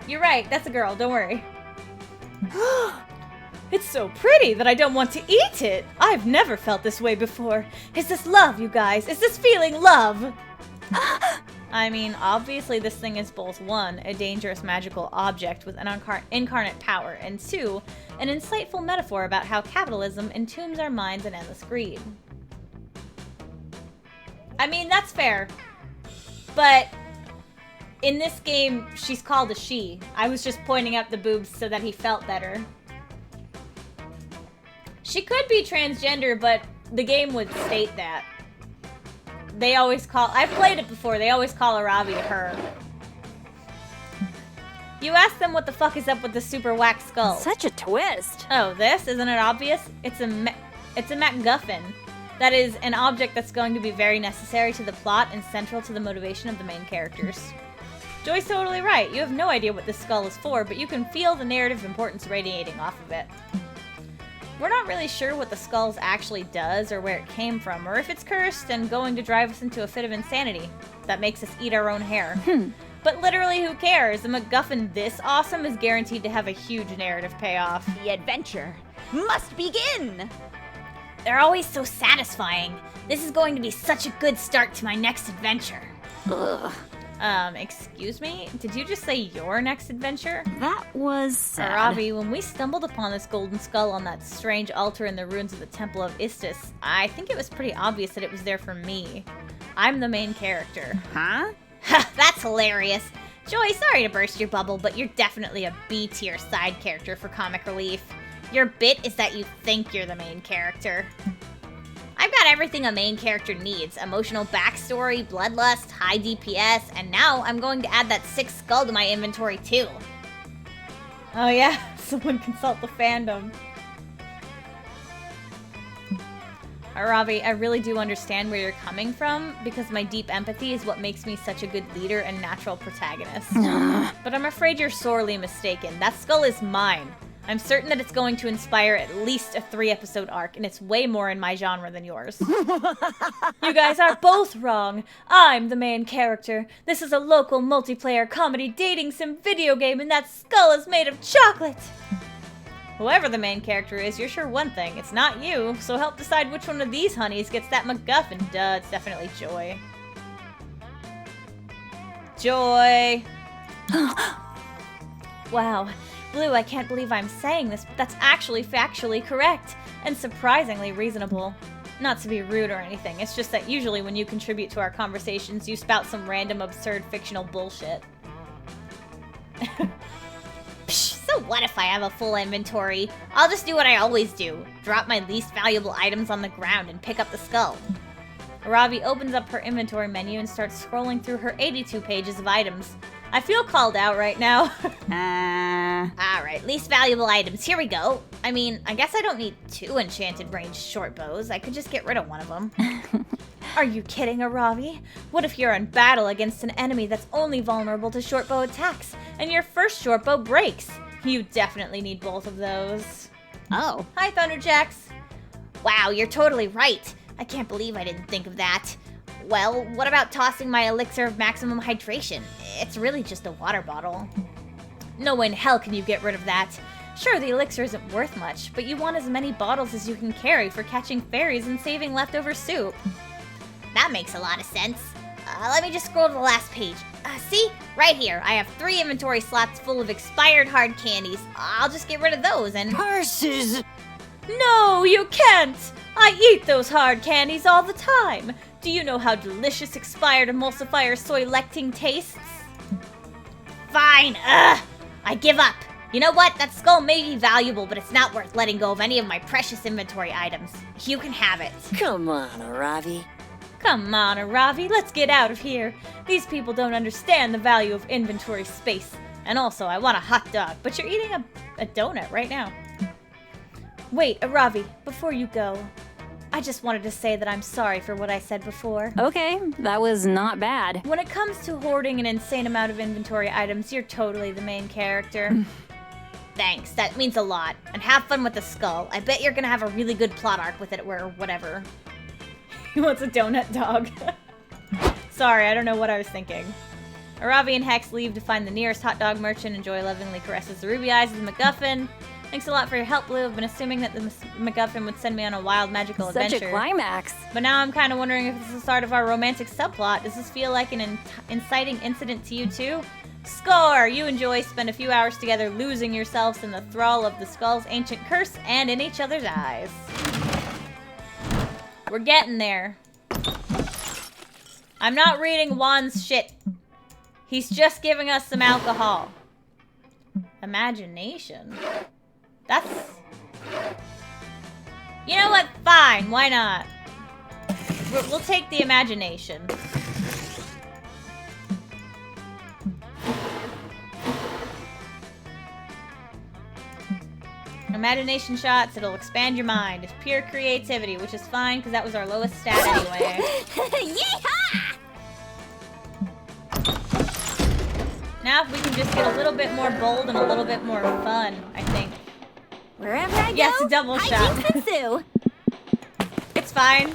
You're right, that's a girl, don't worry. It's so pretty that I don't want to eat it. I've never felt this way before. Is this love, you guys? Is this feeling love? I mean, obviously this thing is both 1, a dangerous magical object with an incarnate power, and 2, an insightful metaphor about how capitalism entombs our minds in endless greed. I mean, that's fair. But in this game, she's called a she. I was just pointing out the boobs so that he felt better. She could be transgender, but the game would state that. They always call... I've played it before. They always call Arabi her. You ask them what the fuck is up with the super whack skull. Such a twist. Oh, this? Isn't it obvious? It's a MacGuffin. That is an object that's going to be very necessary to the plot and central to the motivation of the main characters. Joy's totally right. You have no idea what this skull is for, but you can feel the narrative importance radiating off of it. We're not really sure what the skull actually does or where it came from, or if it's cursed and going to drive us into a fit of insanity that makes us eat our own hair. But literally, who cares? A MacGuffin this awesome is guaranteed to have a huge narrative payoff. The adventure must begin! They're always so satisfying. This is going to be such a good start to my next adventure. Ugh, Excuse me? Did you just say your next adventure? that was sad. Ravi, when we stumbled upon this golden skull on that strange altar in the ruins of the Temple of Istis, I think it was pretty obvious that it was there for me. I'm the main character. Huh? Ha, that's hilarious. Joy, sorry to burst your bubble, but you're definitely a B-tier side character for comic relief. Your bit is that you think you're the main character. I've got everything a main character needs. Emotional backstory, bloodlust, high DPS, and now I'm going to add that 6th skull to my inventory too. Oh yeah, someone consult the fandom. Ravi, I really do understand where you're coming from, because my deep empathy is what makes me such a good leader and natural protagonist. But I'm afraid you're sorely mistaken. That skull is mine. I'm certain that it's going to inspire at least a 3-episode arc, and it's way more in my genre than yours. You guys are both wrong. I'm the main character. This is a local multiplayer comedy dating sim video game, and that skull is made of chocolate. Whoever the main character is, you're sure one thing. It's not you, so help decide which one of these honeys gets that MacGuffin. Duh, it's definitely Joy. Joy! Wow. Blue, I can't believe I'm saying this, but that's actually factually correct, and surprisingly reasonable. Not to be rude or anything, it's just that usually when you contribute to our conversations, you spout some random absurd fictional bullshit. Psh, so what if I have a full inventory? I'll just do what I always do. Drop my least valuable items on the ground and pick up the skull. Ravi opens up her inventory menu and starts scrolling through her 82 pages of items. I feel called out right now. Alright, least valuable items. Here we go. I mean, I guess I don't need 2 enchanted ranged short bows. I could just get rid of one of them. Are you kidding, Ravi? What if you're in battle against an enemy that's only vulnerable to short bow attacks, and your first short bow breaks? You definitely need both of those. Oh. Hi, Thunderjacks. Wow, you're totally right. I can't believe I didn't think of that. Well, what about tossing my elixir of maximum hydration? It's really just a water bottle. No way in hell can you get rid of that. Sure, the elixir isn't worth much, but you want as many bottles as you can carry for catching fairies and saving leftover soup. That makes a lot of sense. Let me just scroll to the last page. See? Right here. I have 3 inventory slots full of expired hard candies. I'll just get rid of those and... Curses! No, you can't! I eat those hard candies all the time. Do you know how delicious expired emulsifier soy lectin tastes? Fine, I give up. You know what? That skull may be valuable, but it's not worth letting go of any of my precious inventory items. You can have it. Come on, Ravi. Come on, Ravi, let's get out of here. These people don't understand the value of inventory space. And also, I want a hot dog, but you're eating a donut right now. Wait, Ravi, before you go, I just wanted to say that I'm sorry for what I said before. Okay, that was not bad. When it comes to hoarding an insane amount of inventory items, you're totally the main character. Thanks, that means a lot. And have fun with the skull. I bet you're gonna have a really good plot arc with it or whatever. He wants a donut dog. Sorry, I don't know what I was thinking. Ravi and Hex leave to find the nearest hot dog merchant and Joy lovingly caresses the ruby eyes of the MacGuffin. Thanks a lot for your help, Blue. I've been assuming that the MacGuffin would send me on a wild magical adventure. Such a climax. But now I'm kind of wondering if this is the start of our romantic subplot. Does this feel like an inciting incident to you too? Score! You and Joy spend a few hours together losing yourselves in the thrall of the skull's ancient curse and in each other's eyes. We're getting there. I'm not reading Juan's shit. He's just giving us some alcohol. Imagination. That's... You know what? Fine. Why not? We'll take the imagination. Imagination shots, it'll expand your mind. It's pure creativity, which is fine because that was our lowest stat anyway. Yeehaw! just get a little bit more bold and a little bit more fun, I think. Wherever I go, Yes, a double shot. hijinks ensue. It's fine.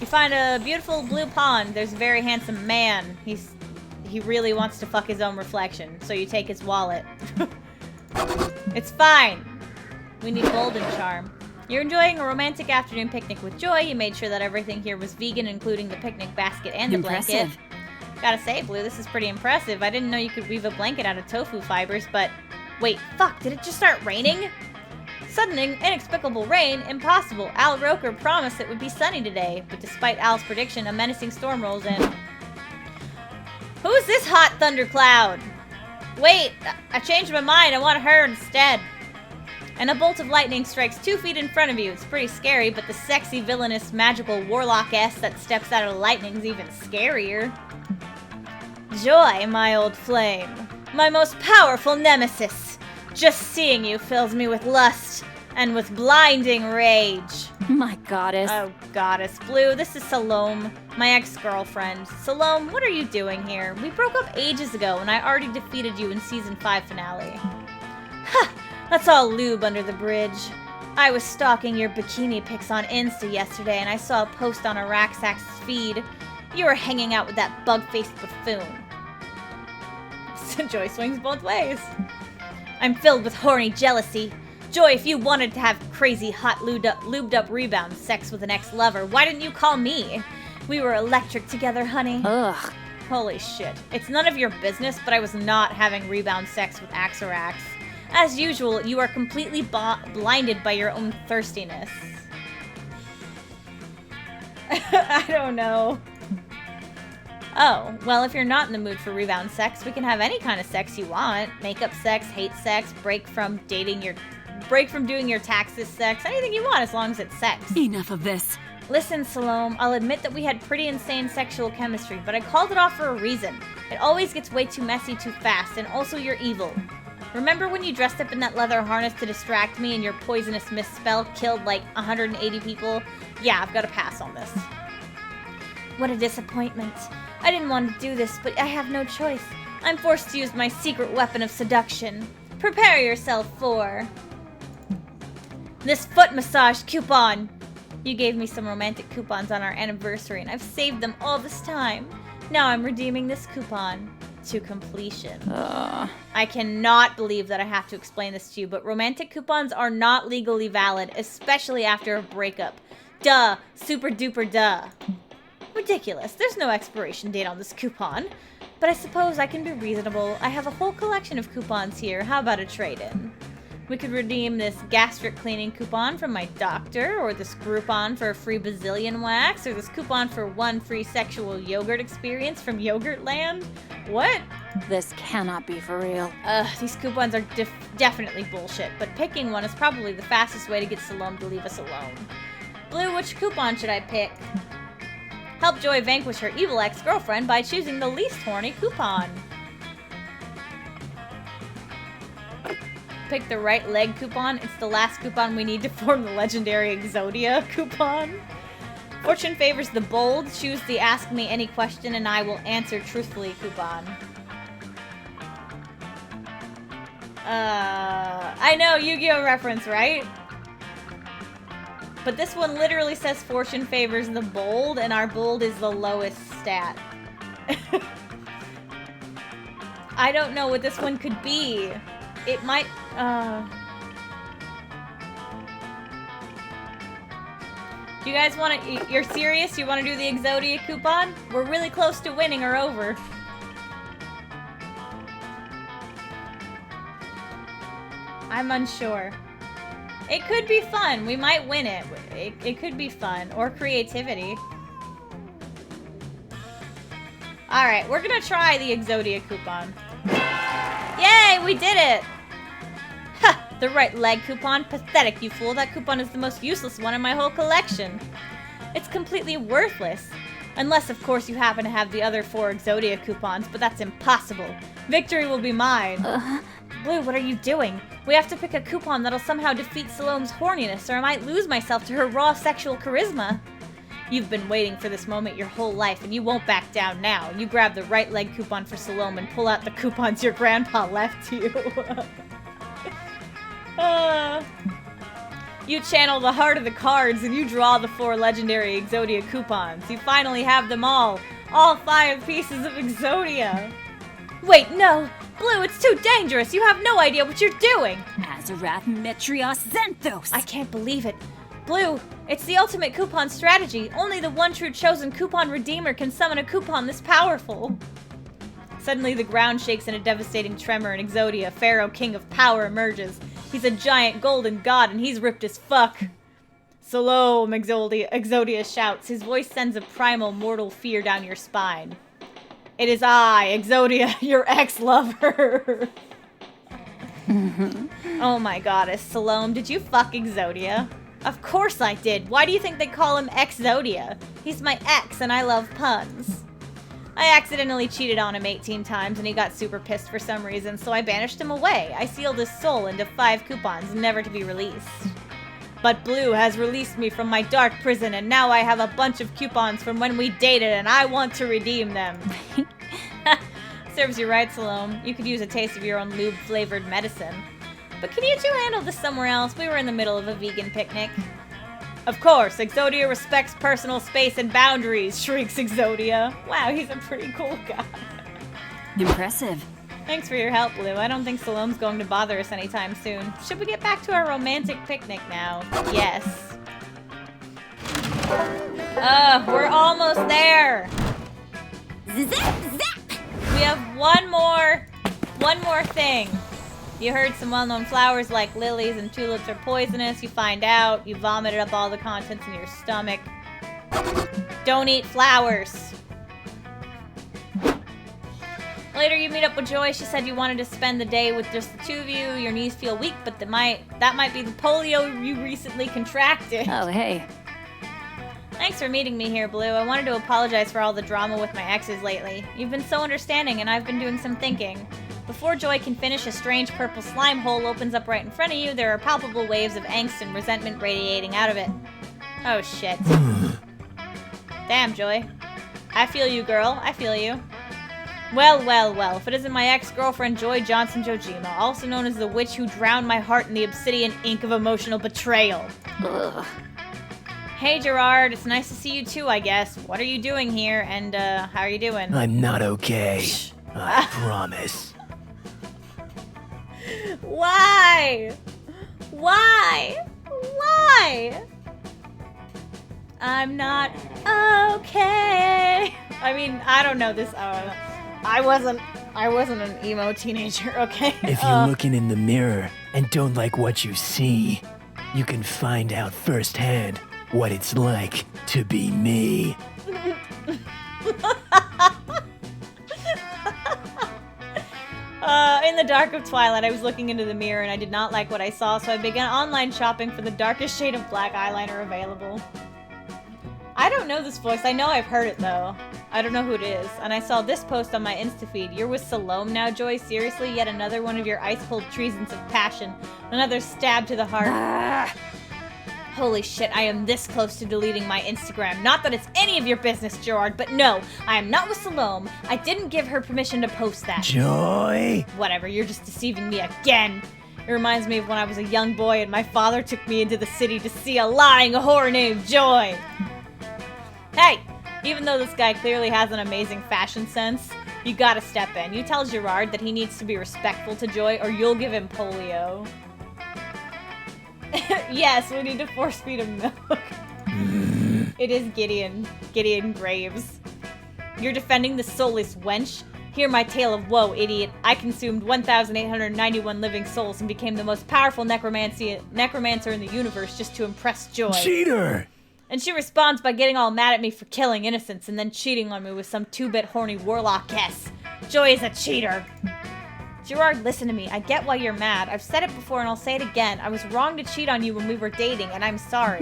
You find a beautiful blue pond. There's a very handsome man. He really wants to fuck his own reflection, so you take his wallet. It's fine. We need golden charm. You're enjoying a romantic afternoon picnic with Joy. You made sure that everything here was vegan, including the picnic basket and the blanket. Gotta say, Blue, this is pretty impressive. I didn't know you could weave a blanket out of tofu fibers, but... Wait, fuck, did it just start raining? Sudden inexplicable rain? Impossible. Al Roker promised it would be sunny today, but despite Al's prediction, a menacing storm rolls in. Who's this hot thundercloud? Wait, I changed my mind. I want her instead. And a bolt of lightning strikes 2 feet in front of you. It's pretty scary, but the sexy, villainous, magical warlock-ess that steps out of the lightning's even scarier. Joy, my old flame. My most powerful nemesis. Just seeing you fills me with lust and with blinding rage. My goddess. Oh, goddess. Blue, this is Salome, my ex-girlfriend. Salome, what are you doing here? We broke up ages ago, and I already defeated you in Season 5 finale. Ha! That's all lube under the bridge. I was stalking your bikini pics on Insta yesterday, and I saw a post on Araxax's feed. You were hanging out with that bug-faced buffoon. Joy swings both ways. I'm filled with horny jealousy. Joy, if you wanted to have crazy, hot, lubed up rebound sex with an ex-lover, why didn't you call me? We were electric together, honey. Ugh. Holy shit. It's none of your business, but I was not having rebound sex with Axarax. As usual, you are completely blinded by your own thirstiness. I don't know. Oh, well, if you're not in the mood for rebound sex, we can have any kind of sex you want. Makeup sex, hate sex, break from doing your taxes sex, anything you want as long as it's sex. Enough of this. Listen, Salome, I'll admit that we had pretty insane sexual chemistry, but I called it off for a reason. It always gets way too messy too fast, and also you're evil. Remember when you dressed up in that leather harness to distract me and your poisonous misspell killed like 180 people? Yeah, I've got to pass on this. What a disappointment. I didn't want to do this, but I have no choice. I'm forced to use my secret weapon of seduction. Prepare yourself for... this foot massage coupon. You gave me some romantic coupons on our anniversary, and I've saved them all this time. Now I'm redeeming this coupon to completion. I cannot believe that I have to explain this to you, but romantic coupons are not legally valid, especially after a breakup. Duh. Super duper duh. Ridiculous. There's no expiration date on this coupon. But I suppose I can be reasonable. I have a whole collection of coupons here. How about a trade-in? We could redeem this gastric cleaning coupon from my doctor, or this Groupon for a free bazillion wax, or this coupon for 1 free sexual yogurt experience from Yogurtland. What? This cannot be for real. These coupons are definitely bullshit, but picking one is probably the fastest way to get Salome to leave us alone. Blue, which coupon should I pick? Help Joy vanquish her evil ex-girlfriend by choosing the least horny coupon. Pick the right leg coupon. It's the last coupon we need to form the legendary Exodia coupon. Fortune favors the bold. Choose the ask me any question and I will answer truthfully coupon. I know, Yu-Gi-Oh! Reference, right? But this one literally says fortune favors the bold, and our bold is the lowest stat. I don't know what this one could be. It might, Do you guys want to, you're serious? You want to do the Exodia coupon? We're really close to winning or over. I'm unsure. It could be fun. We might win it. It could be fun. Or creativity. Alright, we're gonna try the Exodia coupon. Yay! We did it! Ha! The right leg coupon? Pathetic, you fool. That coupon is the most useless one in my whole collection. It's completely worthless. Unless, of course, you happen to have the other 4 Exodia coupons, but that's impossible. Victory will be mine. Blue, what are you doing? We have to pick a coupon that'll somehow defeat Salome's horniness, or I might lose myself to her raw sexual charisma. You've been waiting for this moment your whole life, and you won't back down now. You grab the right leg coupon for Salome and pull out the coupons your grandpa left you. You channel the heart of the cards, and you draw the 4 legendary Exodia coupons. You finally have them all 5 pieces of Exodia. Wait, no! Blue, it's too dangerous! You have no idea what you're doing! Azarath Metrios Xanthos! I can't believe it. Blue, it's the ultimate coupon strategy. Only the one true chosen coupon redeemer can summon a coupon this powerful. Suddenly the ground shakes in a devastating tremor and Exodia, Pharaoh King of Power, emerges. He's a giant golden god and he's ripped as fuck. Salome, Exodia shouts. His voice sends a primal mortal fear down your spine. It is I, Exodia, your ex-lover. Oh my goddess, Salome, did you fuck Exodia? Of course I did. Why do you think they call him Exodia? He's my ex and I love puns. I accidentally cheated on him 18 times and he got super pissed for some reason, so I banished him away. I sealed his soul into 5 coupons, never to be released. But Blue has released me from my dark prison and now I have a bunch of coupons from when we dated and I want to redeem them. Serves you right, Salome. You could use a taste of your own lube-flavored medicine. But can you two handle this somewhere else? We were in the middle of a vegan picnic. Of course, Exodia respects personal space and boundaries, shrieks Exodia. Wow, he's a pretty cool guy. Impressive. Thanks for your help, Blue. I don't think Salome's going to bother us anytime soon. Should we get back to our romantic picnic now? Yes. We're almost there. Zap, zap. We have one more thing. You heard some well-known flowers like lilies and tulips are poisonous. You find out. You vomited up all the contents in your stomach. Don't eat flowers. Later, you meet up with Joy. She said you wanted to spend the day with just the 2 of you. Your knees feel weak, but that might be the polio you recently contracted. Oh, hey. Thanks for meeting me here, Blue. I wanted to apologize for all the drama with my exes lately. You've been so understanding, and I've been doing some thinking. Before Joy can finish, a strange purple slime hole opens up right in front of you. There are palpable waves of angst and resentment radiating out of it. Oh, shit. Damn, Joy. I feel you, girl. I feel you. Well, well, well. If it isn't my ex-girlfriend, Joy Johnson Jojima, also known as the witch who drowned my heart in the obsidian ink of emotional betrayal. Ugh. Hey, Gerard. It's nice to see you, too, I guess. What are you doing here, and, how are you doing? I'm not okay. I promise. Why? Why? Why? I'm not okay. I mean, I don't know this. I wasn't an emo teenager, okay? If you're looking in the mirror and don't like what you see, you can find out firsthand what it's like to be me. In the dark of twilight, I was looking into the mirror and I did not like what I saw, so I began online shopping for the darkest shade of black eyeliner available. I don't know this voice. I know I've heard it, though. I don't know who it is. And I saw this post on my Insta feed. You're with Salome now, Joy? Seriously? Yet another one of your ice-cold treasons of passion. Another stab to the heart. Holy shit, I am this close to deleting my Instagram. Not that it's any of your business, Gerard, but no, I am not with Salome. I didn't give her permission to post that. Joy? Whatever, you're just deceiving me again. It reminds me of when I was a young boy and my father took me into the city to see a lying whore named Joy. Hey, even though this guy clearly has an amazing fashion sense, you gotta step in. You tell Gerard that he needs to be respectful to Joy or you'll give him polio. Yes, we need to force feed him milk. It is Gideon Graves. You're defending the soulless wench? Hear my tale of woe, idiot. I consumed 1,891 living souls and became the most powerful necromancer in the universe just to impress Joy. Cheater! And she responds by getting all mad at me for killing innocents and then cheating on me with some 2-bit horny warlock guess. Joy is a cheater. Gerard, listen to me. I get why you're mad. I've said it before and I'll say it again. I was wrong to cheat on you when we were dating, and I'm sorry.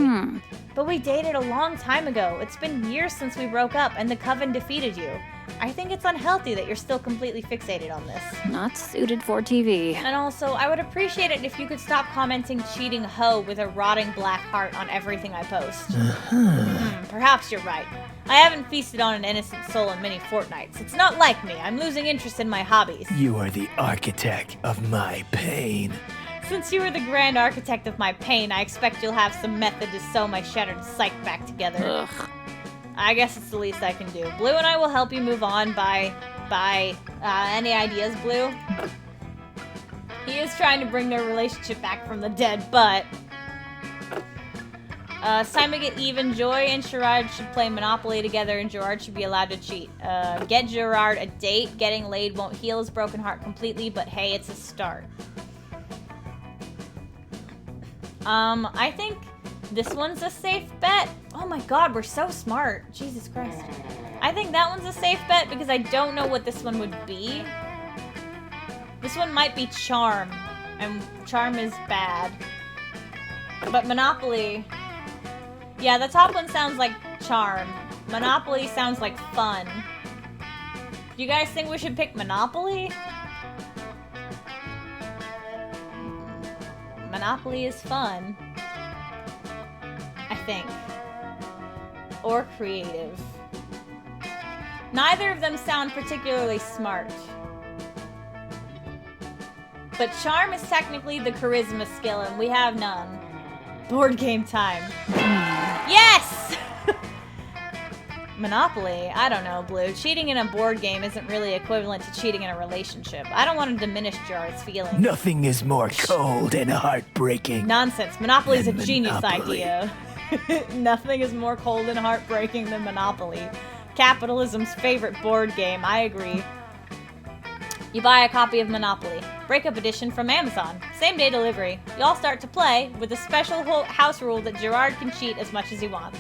But we dated a long time ago. It's been years since we broke up, and the Coven defeated you. I think it's unhealthy that you're still completely fixated on this. Not suited for TV. And also, I would appreciate it if you could stop commenting cheating hoe with a rotting black heart on everything I post. Perhaps you're right. I haven't feasted on an innocent soul in many fortnights. It's not like me. I'm losing interest in my hobbies. You are the architect of my pain. Since you are the grand architect of my pain, I expect you'll have some method to sew my shattered psyche back together. Ugh. I guess it's the least I can do. Blue and I will help you move on by any ideas, Blue? He is trying to bring their relationship back from the dead, but... it's time to get even. Joy and Gerard should play Monopoly together, and Gerard should be allowed to cheat. Get Gerard a date. Getting laid won't heal his broken heart completely, but hey, it's a start. I think this one's a safe bet. Oh my god, we're so smart. Jesus Christ. I think that one's a safe bet because I don't know what this one would be. This one might be Charm, and Charm is bad. But Monopoly... Yeah, the top one sounds like Charm. Monopoly sounds like fun. Do you guys think we should pick Monopoly? Monopoly is fun. I think. Or creative. Neither of them sound particularly smart. But Charm is technically the charisma skill, and we have none. Board game time. Yes! Monopoly? I don't know, Blue. Cheating in a board game isn't really equivalent to cheating in a relationship. I don't want to diminish Gerard's feelings. Nothing is more cold and heartbreaking. Nonsense. Monopoly is a than genius Monopoly. idea. Nothing is more cold and heartbreaking than Monopoly. Capitalism's favorite board game. I agree. You buy a copy of Monopoly. Breakup edition from Amazon. Same day delivery. You all start to play with a special house rule that Gerard can cheat as much as he wants.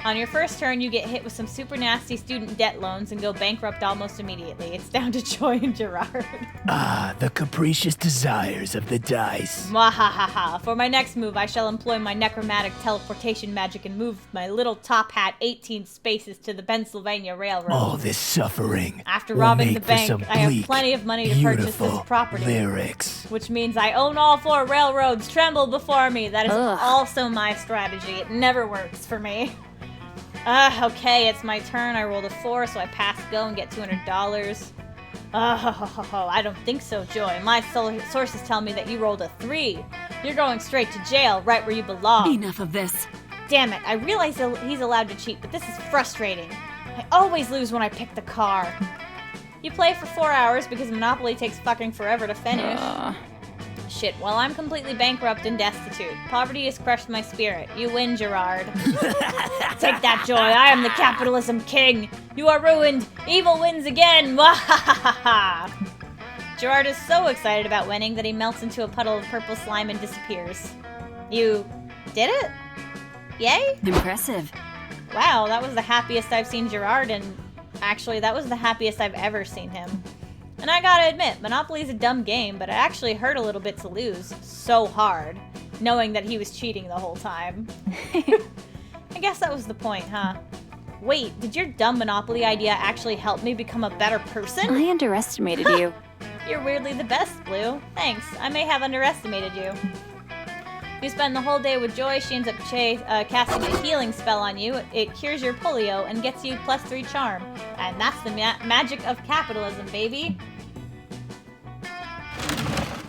On your first turn, you get hit with some super nasty student debt loans and go bankrupt almost immediately. It's down to Joy and Gerard. Ah, the capricious desires of the dice. Mwahaha. For my next move, I shall employ my necromantic teleportation magic and move my little top hat 18 spaces to the Pennsylvania Railroad. All this suffering After will robbing make the for bank, some I have bleak, plenty of money to purchase this beautiful property. lyrics. Which means I own all 4 railroads. Tremble before me. That is Ugh. also my strategy. It never works for me. Okay, it's my turn. I rolled a 4, so I pass go and get $200. I don't think so, Joy. My sources tell me that you rolled a 3. You're going straight to jail, right where you belong. Enough of this. Damn it, I realize he's allowed to cheat, but this is frustrating. I always lose when I pick the car. You play for 4 hours because Monopoly takes fucking forever to finish. Shit, well, I'm completely bankrupt and destitute. Poverty has crushed my spirit. You win, Gerard. Take that, Joy. I am the capitalism king. You are ruined. Evil wins again. Gerard is so excited about winning that he melts into a puddle of purple slime and disappears. You did it? Yay? Impressive. Wow, that was the happiest I've seen Gerard, and actually, that was the happiest I've ever seen him. And I gotta admit, Monopoly's a dumb game, but it actually hurt a little bit to lose so hard, knowing that he was cheating the whole time. I guess that was the point, huh? Wait, did your dumb Monopoly idea actually help me become a better person? I underestimated you. You're weirdly the best, Blue. Thanks, I may have underestimated you. You spend the whole day with Joy, she ends up casting a healing spell on you. It cures your polio and gets you +3 charm. And that's the magic of capitalism, baby.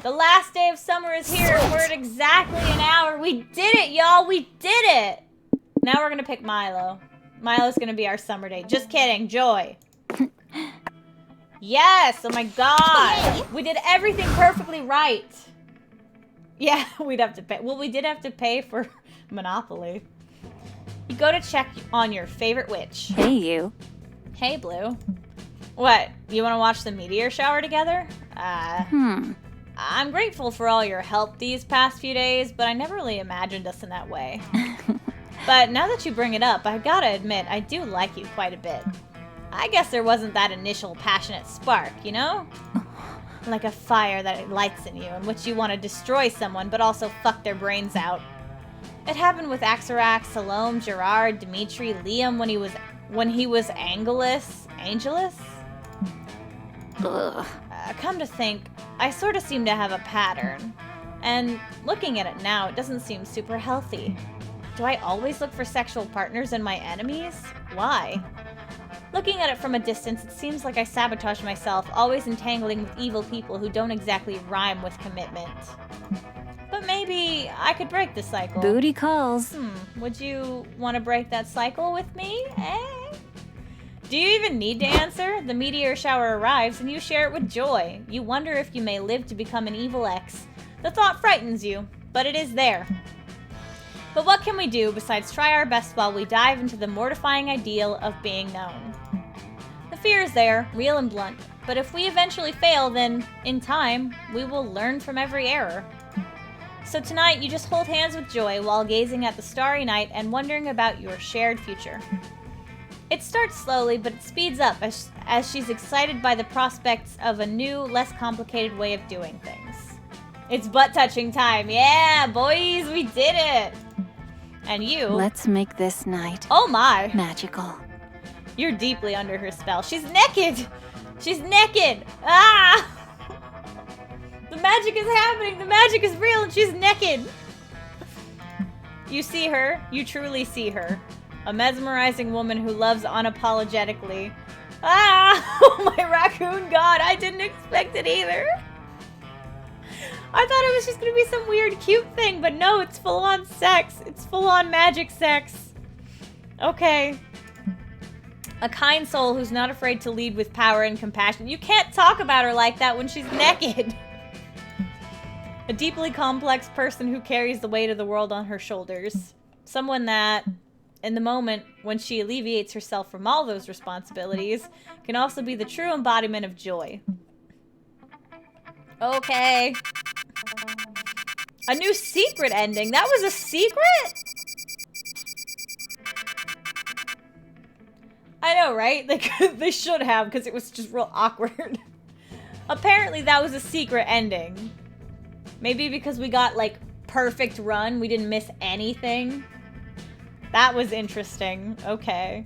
The last day of summer is here. We're at exactly an hour. We did it, y'all. We did it. Now we're going to pick Milo. Milo's going to be our summer day. Just kidding. Joy. Yes. Oh, my God. We did everything perfectly right. Yeah, we'd have to pay. Well, we did have to pay for Monopoly. You go to check on your favorite witch. Hey, you. Hey, Blue. What? You want to watch the meteor shower together? I'm grateful for all your help these past few days, but I never really imagined us in that way. But now that you bring it up, I gotta admit, I do like you quite a bit. I guess there wasn't that initial passionate spark, you know? Like a fire that lights in you, in which you want to destroy someone, but also fuck their brains out. It happened with Axarax, Salome, Gerard, Dimitri, Liam when he was Angelus? Ugh. Come to think, I sort of seem to have a pattern. And looking at it now, it doesn't seem super healthy. Do I always look for sexual partners in my enemies? Why? Looking at it from a distance, it seems like I sabotage myself, always entangling with evil people who don't exactly rhyme with commitment. But maybe I could break the cycle. Booty calls. Would you want to break that cycle with me, eh? Do you even need to answer? The meteor shower arrives and you share it with joy. You wonder if you may live to become an evil ex. The thought frightens you, but it is there. But what can we do besides try our best while we dive into the mortifying ideal of being known? The fear is there, real and blunt, but if we eventually fail, then, in time, we will learn from every error. So tonight, you just hold hands with joy while gazing at the starry night and wondering about your shared future. It starts slowly, but it speeds up as she's excited by the prospects of a new, less complicated way of doing things. It's butt-touching time. Yeah, boys, we did it! And you... Let's make this night Oh my! magical. You're deeply under her spell. She's naked! She's naked! Ah! The magic is happening! The magic is real and she's naked! You see her. You truly see her. A mesmerizing woman who loves unapologetically. Ah! Oh my raccoon god! I didn't expect it either! I thought it was just gonna be some weird cute thing, but no, it's full-on sex. It's full-on magic sex. Okay. A kind soul who's not afraid to lead with power and compassion. You can't talk about her like that when she's naked. A deeply complex person who carries the weight of the world on her shoulders. Someone that, in the moment when she alleviates herself from all those responsibilities, can also be the true embodiment of joy. Okay. A new secret ending. That was a secret? I know, right? They should have, because it was just real awkward. Apparently that was a secret ending. Maybe because we got, like, perfect run. We didn't miss anything. That was interesting. Okay.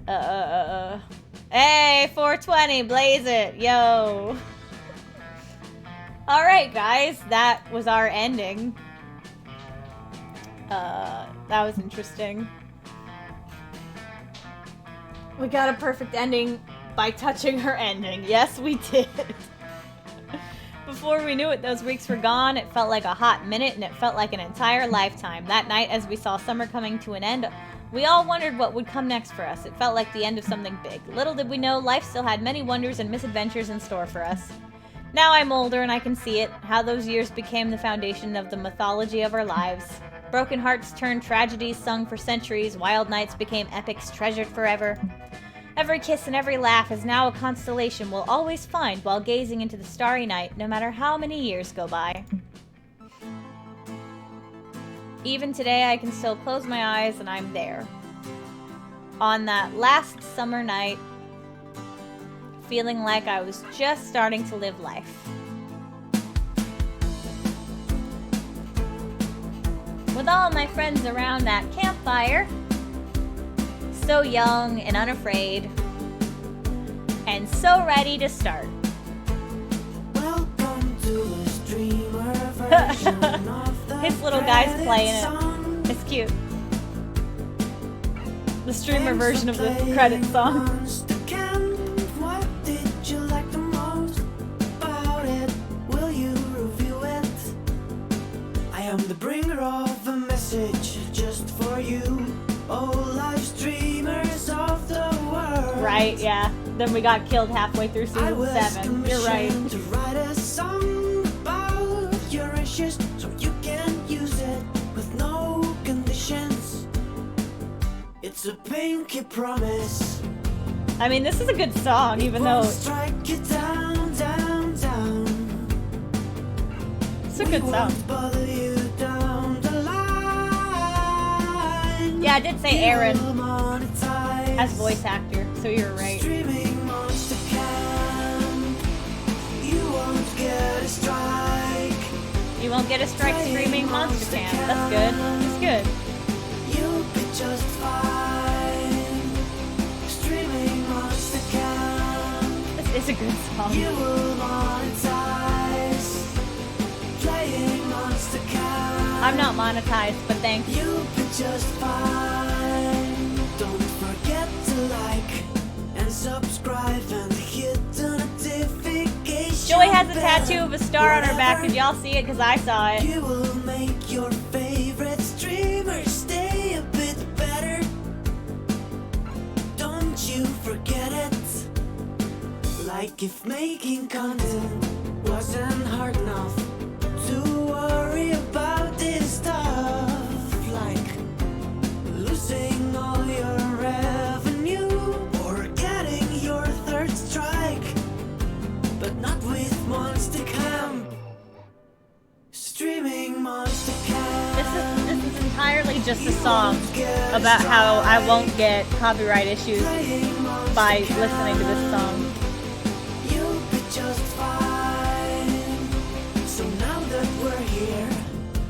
Hey, 420, blaze it. Yo. Alright, guys. That was our ending. That was interesting. We got a perfect ending by touching her ending. Yes, we did. Before we knew it, those weeks were gone. It felt like a hot minute, and it felt like an entire lifetime. That night, as we saw summer coming to an end, we all wondered what would come next for us. It felt like the end of something big. Little did we know, life still had many wonders and misadventures in store for us. Now I'm older and I can see it, how those years became the foundation of the mythology of our lives. Broken hearts turned tragedies sung for centuries, wild nights became epics treasured forever. Every kiss and every laugh is now a constellation we'll always find while gazing into the starry night, no matter how many years go by. Even today, I can still close my eyes and I'm there. On that last summer night, feeling like I was just starting to live life. With all my friends around that campfire, so young and unafraid, and so ready to start. Welcome to the streamer version of the His little guy's playing it. It's cute. The streamer version of the credit song. What did you like the most about it? Will you review it? I am the bringer of a message just for you. Oh, live streamers of the world. Right, yeah. Then we got killed halfway through season 7. You're right. To write a song about your issues so you can use it with no conditions. It's a pinky promise. I mean, this is a good song, even though Strike you down, down, down. it's a good song. Won't bother you down the line. Yeah, I did say Aaron You'll monetize. as voice actor, so you're right. Streaming monster camp. You won't get a strike. You won't get a strike streaming Monster Camp. That's good. good. You'll be just fine. Streaming Monster Camp. This is a good song. You will monetize. Playing Monster Camp. I'm not monetized, but thanks. You'll be just fine. Don't forget to like and subscribe and hit the notification. Joy has a bell. tattoo of a star on her back. Did y'all see it? Because I saw it. You will make your favorite streamer stay a bit better. Don't you forget it. Like if making content wasn't hard enough to worry about this stuff. Like losing all your revenue or getting your third strike. But not with Monster Camp. Streaming Monster Camp. This is entirely just a song about how I won't get copyright issues by listening to this song. You'll be just fine. So now that we're here,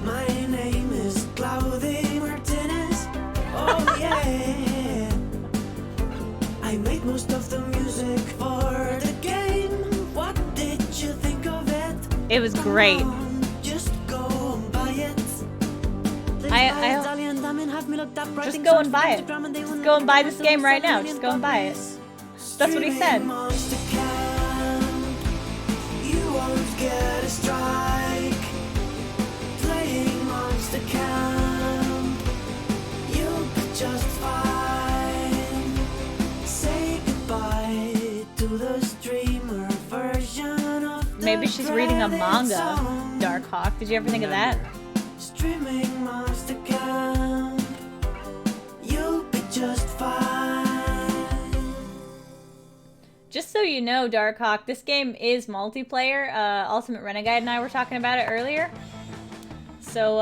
my name is Claudia Martinez. Oh yeah. I made most of the music for the game. What did you think of it? It was great. Just go and buy it. Just go and buy it. Just go and buy this game right now. Just go and buy it. That's what he said. Monster Camp. You won't get a strike. Playing Monster Camp. You'll be just fine. Say goodbye to the streamer version of the Maybe she's reading a credits manga, song. Darkhawk. Did you ever think of that? Streaming Monster Camp. You'll be just fine. Just so you know, Darkhawk, this game is multiplayer. Ultimate Renegade and I were talking about it earlier. So,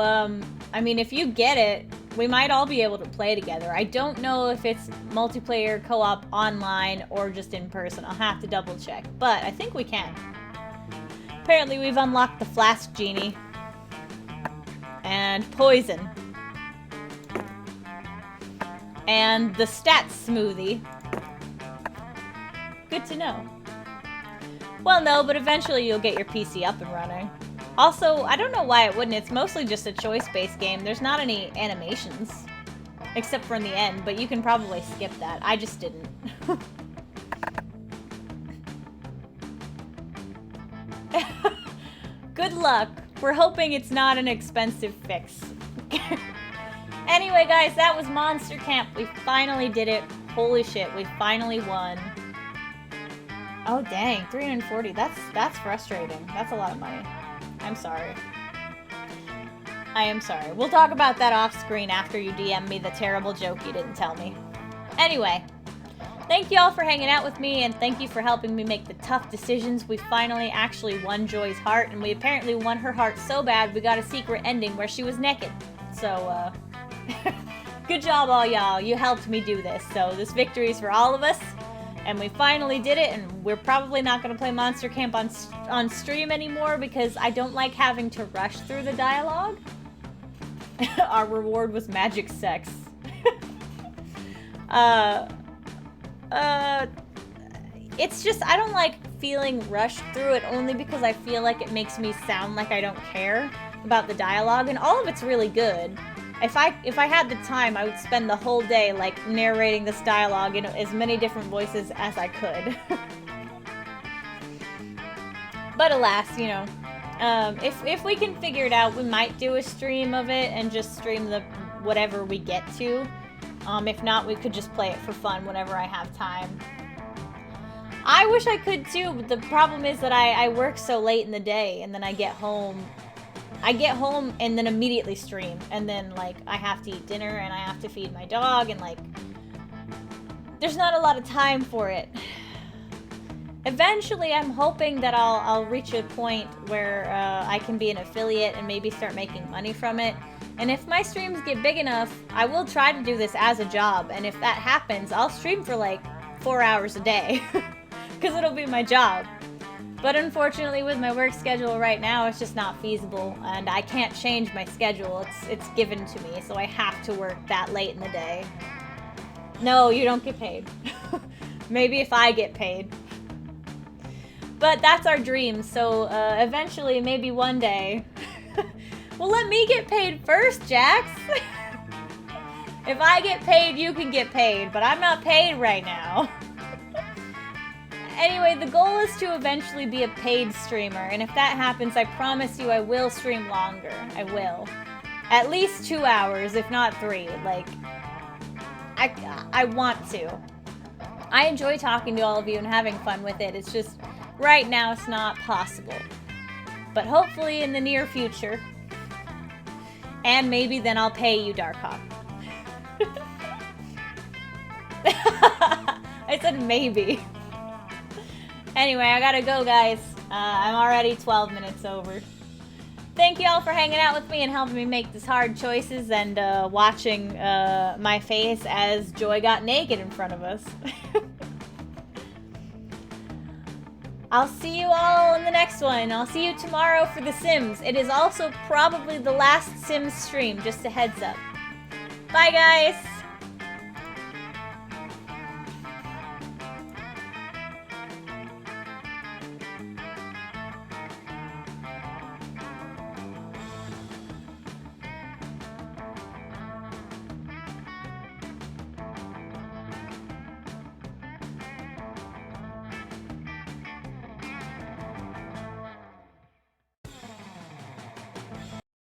I mean, if you get it, we might all be able to play together. I don't know if it's multiplayer co-op online or just in person. I'll have to double check, but I think we can. Apparently we've unlocked the Flask Genie. And Poison. And the Stats Smoothie. Good to know. Well, no, but eventually you'll get your PC up and running. Also, I don't know why it wouldn't. It's mostly just a choice-based game. There's not any animations. Except for in the end, but you can probably skip that. I just didn't. Good luck. We're hoping it's not an expensive fix. Anyway, guys, that was Monster Camp. We finally did it. Holy shit, we finally won. Oh, dang. 340. That's frustrating. That's a lot of money. I'm sorry. I am sorry. We'll talk about that off screen after you DM me the terrible joke you didn't tell me. Anyway, thank you all for hanging out with me, and thank you for helping me make the tough decisions. We finally actually won Joy's heart, and we apparently won her heart so bad we got a secret ending where she was naked. So, good job all y'all. You helped me do this. So this victory is for all of us. And we finally did it, and we're probably not going to play Monster Camp on stream anymore because I don't like having to rush through the dialogue. Our reward was magic sex. It's just, I don't like feeling rushed through it only because I feel like it makes me sound like I don't care about the dialogue, and all of it's really good. If I had the time, I would spend the whole day, like, narrating this dialogue in as many different voices as I could. But alas, you know, if we can figure it out, we might do a stream of it and just stream the whatever we get to. If not, we could just play it for fun whenever I have time. I wish I could too, but the problem is that I work so late in the day, and then I get home and then immediately stream, and then like I have to eat dinner and I have to feed my dog, and like there's not a lot of time for it. Eventually I'm hoping that I'll reach a point where I can be an affiliate and maybe start making money from it. And if my streams get big enough, I will try to do this as a job, and if that happens, I'll stream for like 4 hours a day because it'll be my job. But unfortunately, with my work schedule right now, it's just not feasible, and I can't change my schedule. It's given to me, so I have to work that late in the day. No, you don't get paid. Maybe if I get paid. But that's our dream, so eventually, maybe one day... Well, let me get paid first, Jax! If I get paid, you can get paid, but I'm not paid right now. Anyway, the goal is to eventually be a paid streamer, and if that happens, I promise you I will stream longer. I will. At least 2 hours, if not 3. Like, I want to. I enjoy talking to all of you and having fun with it. It's just, right now it's not possible. But hopefully in the near future. And maybe then I'll pay you, Darkhawk. I said maybe. Anyway, I gotta go, guys. I'm already 12 minutes over. Thank you all for hanging out with me and helping me make these hard choices and watching my face as Joy got naked in front of us. I'll see you all in the next one. I'll see you tomorrow for The Sims. It is also probably the last Sims stream, just a heads up. Bye, guys!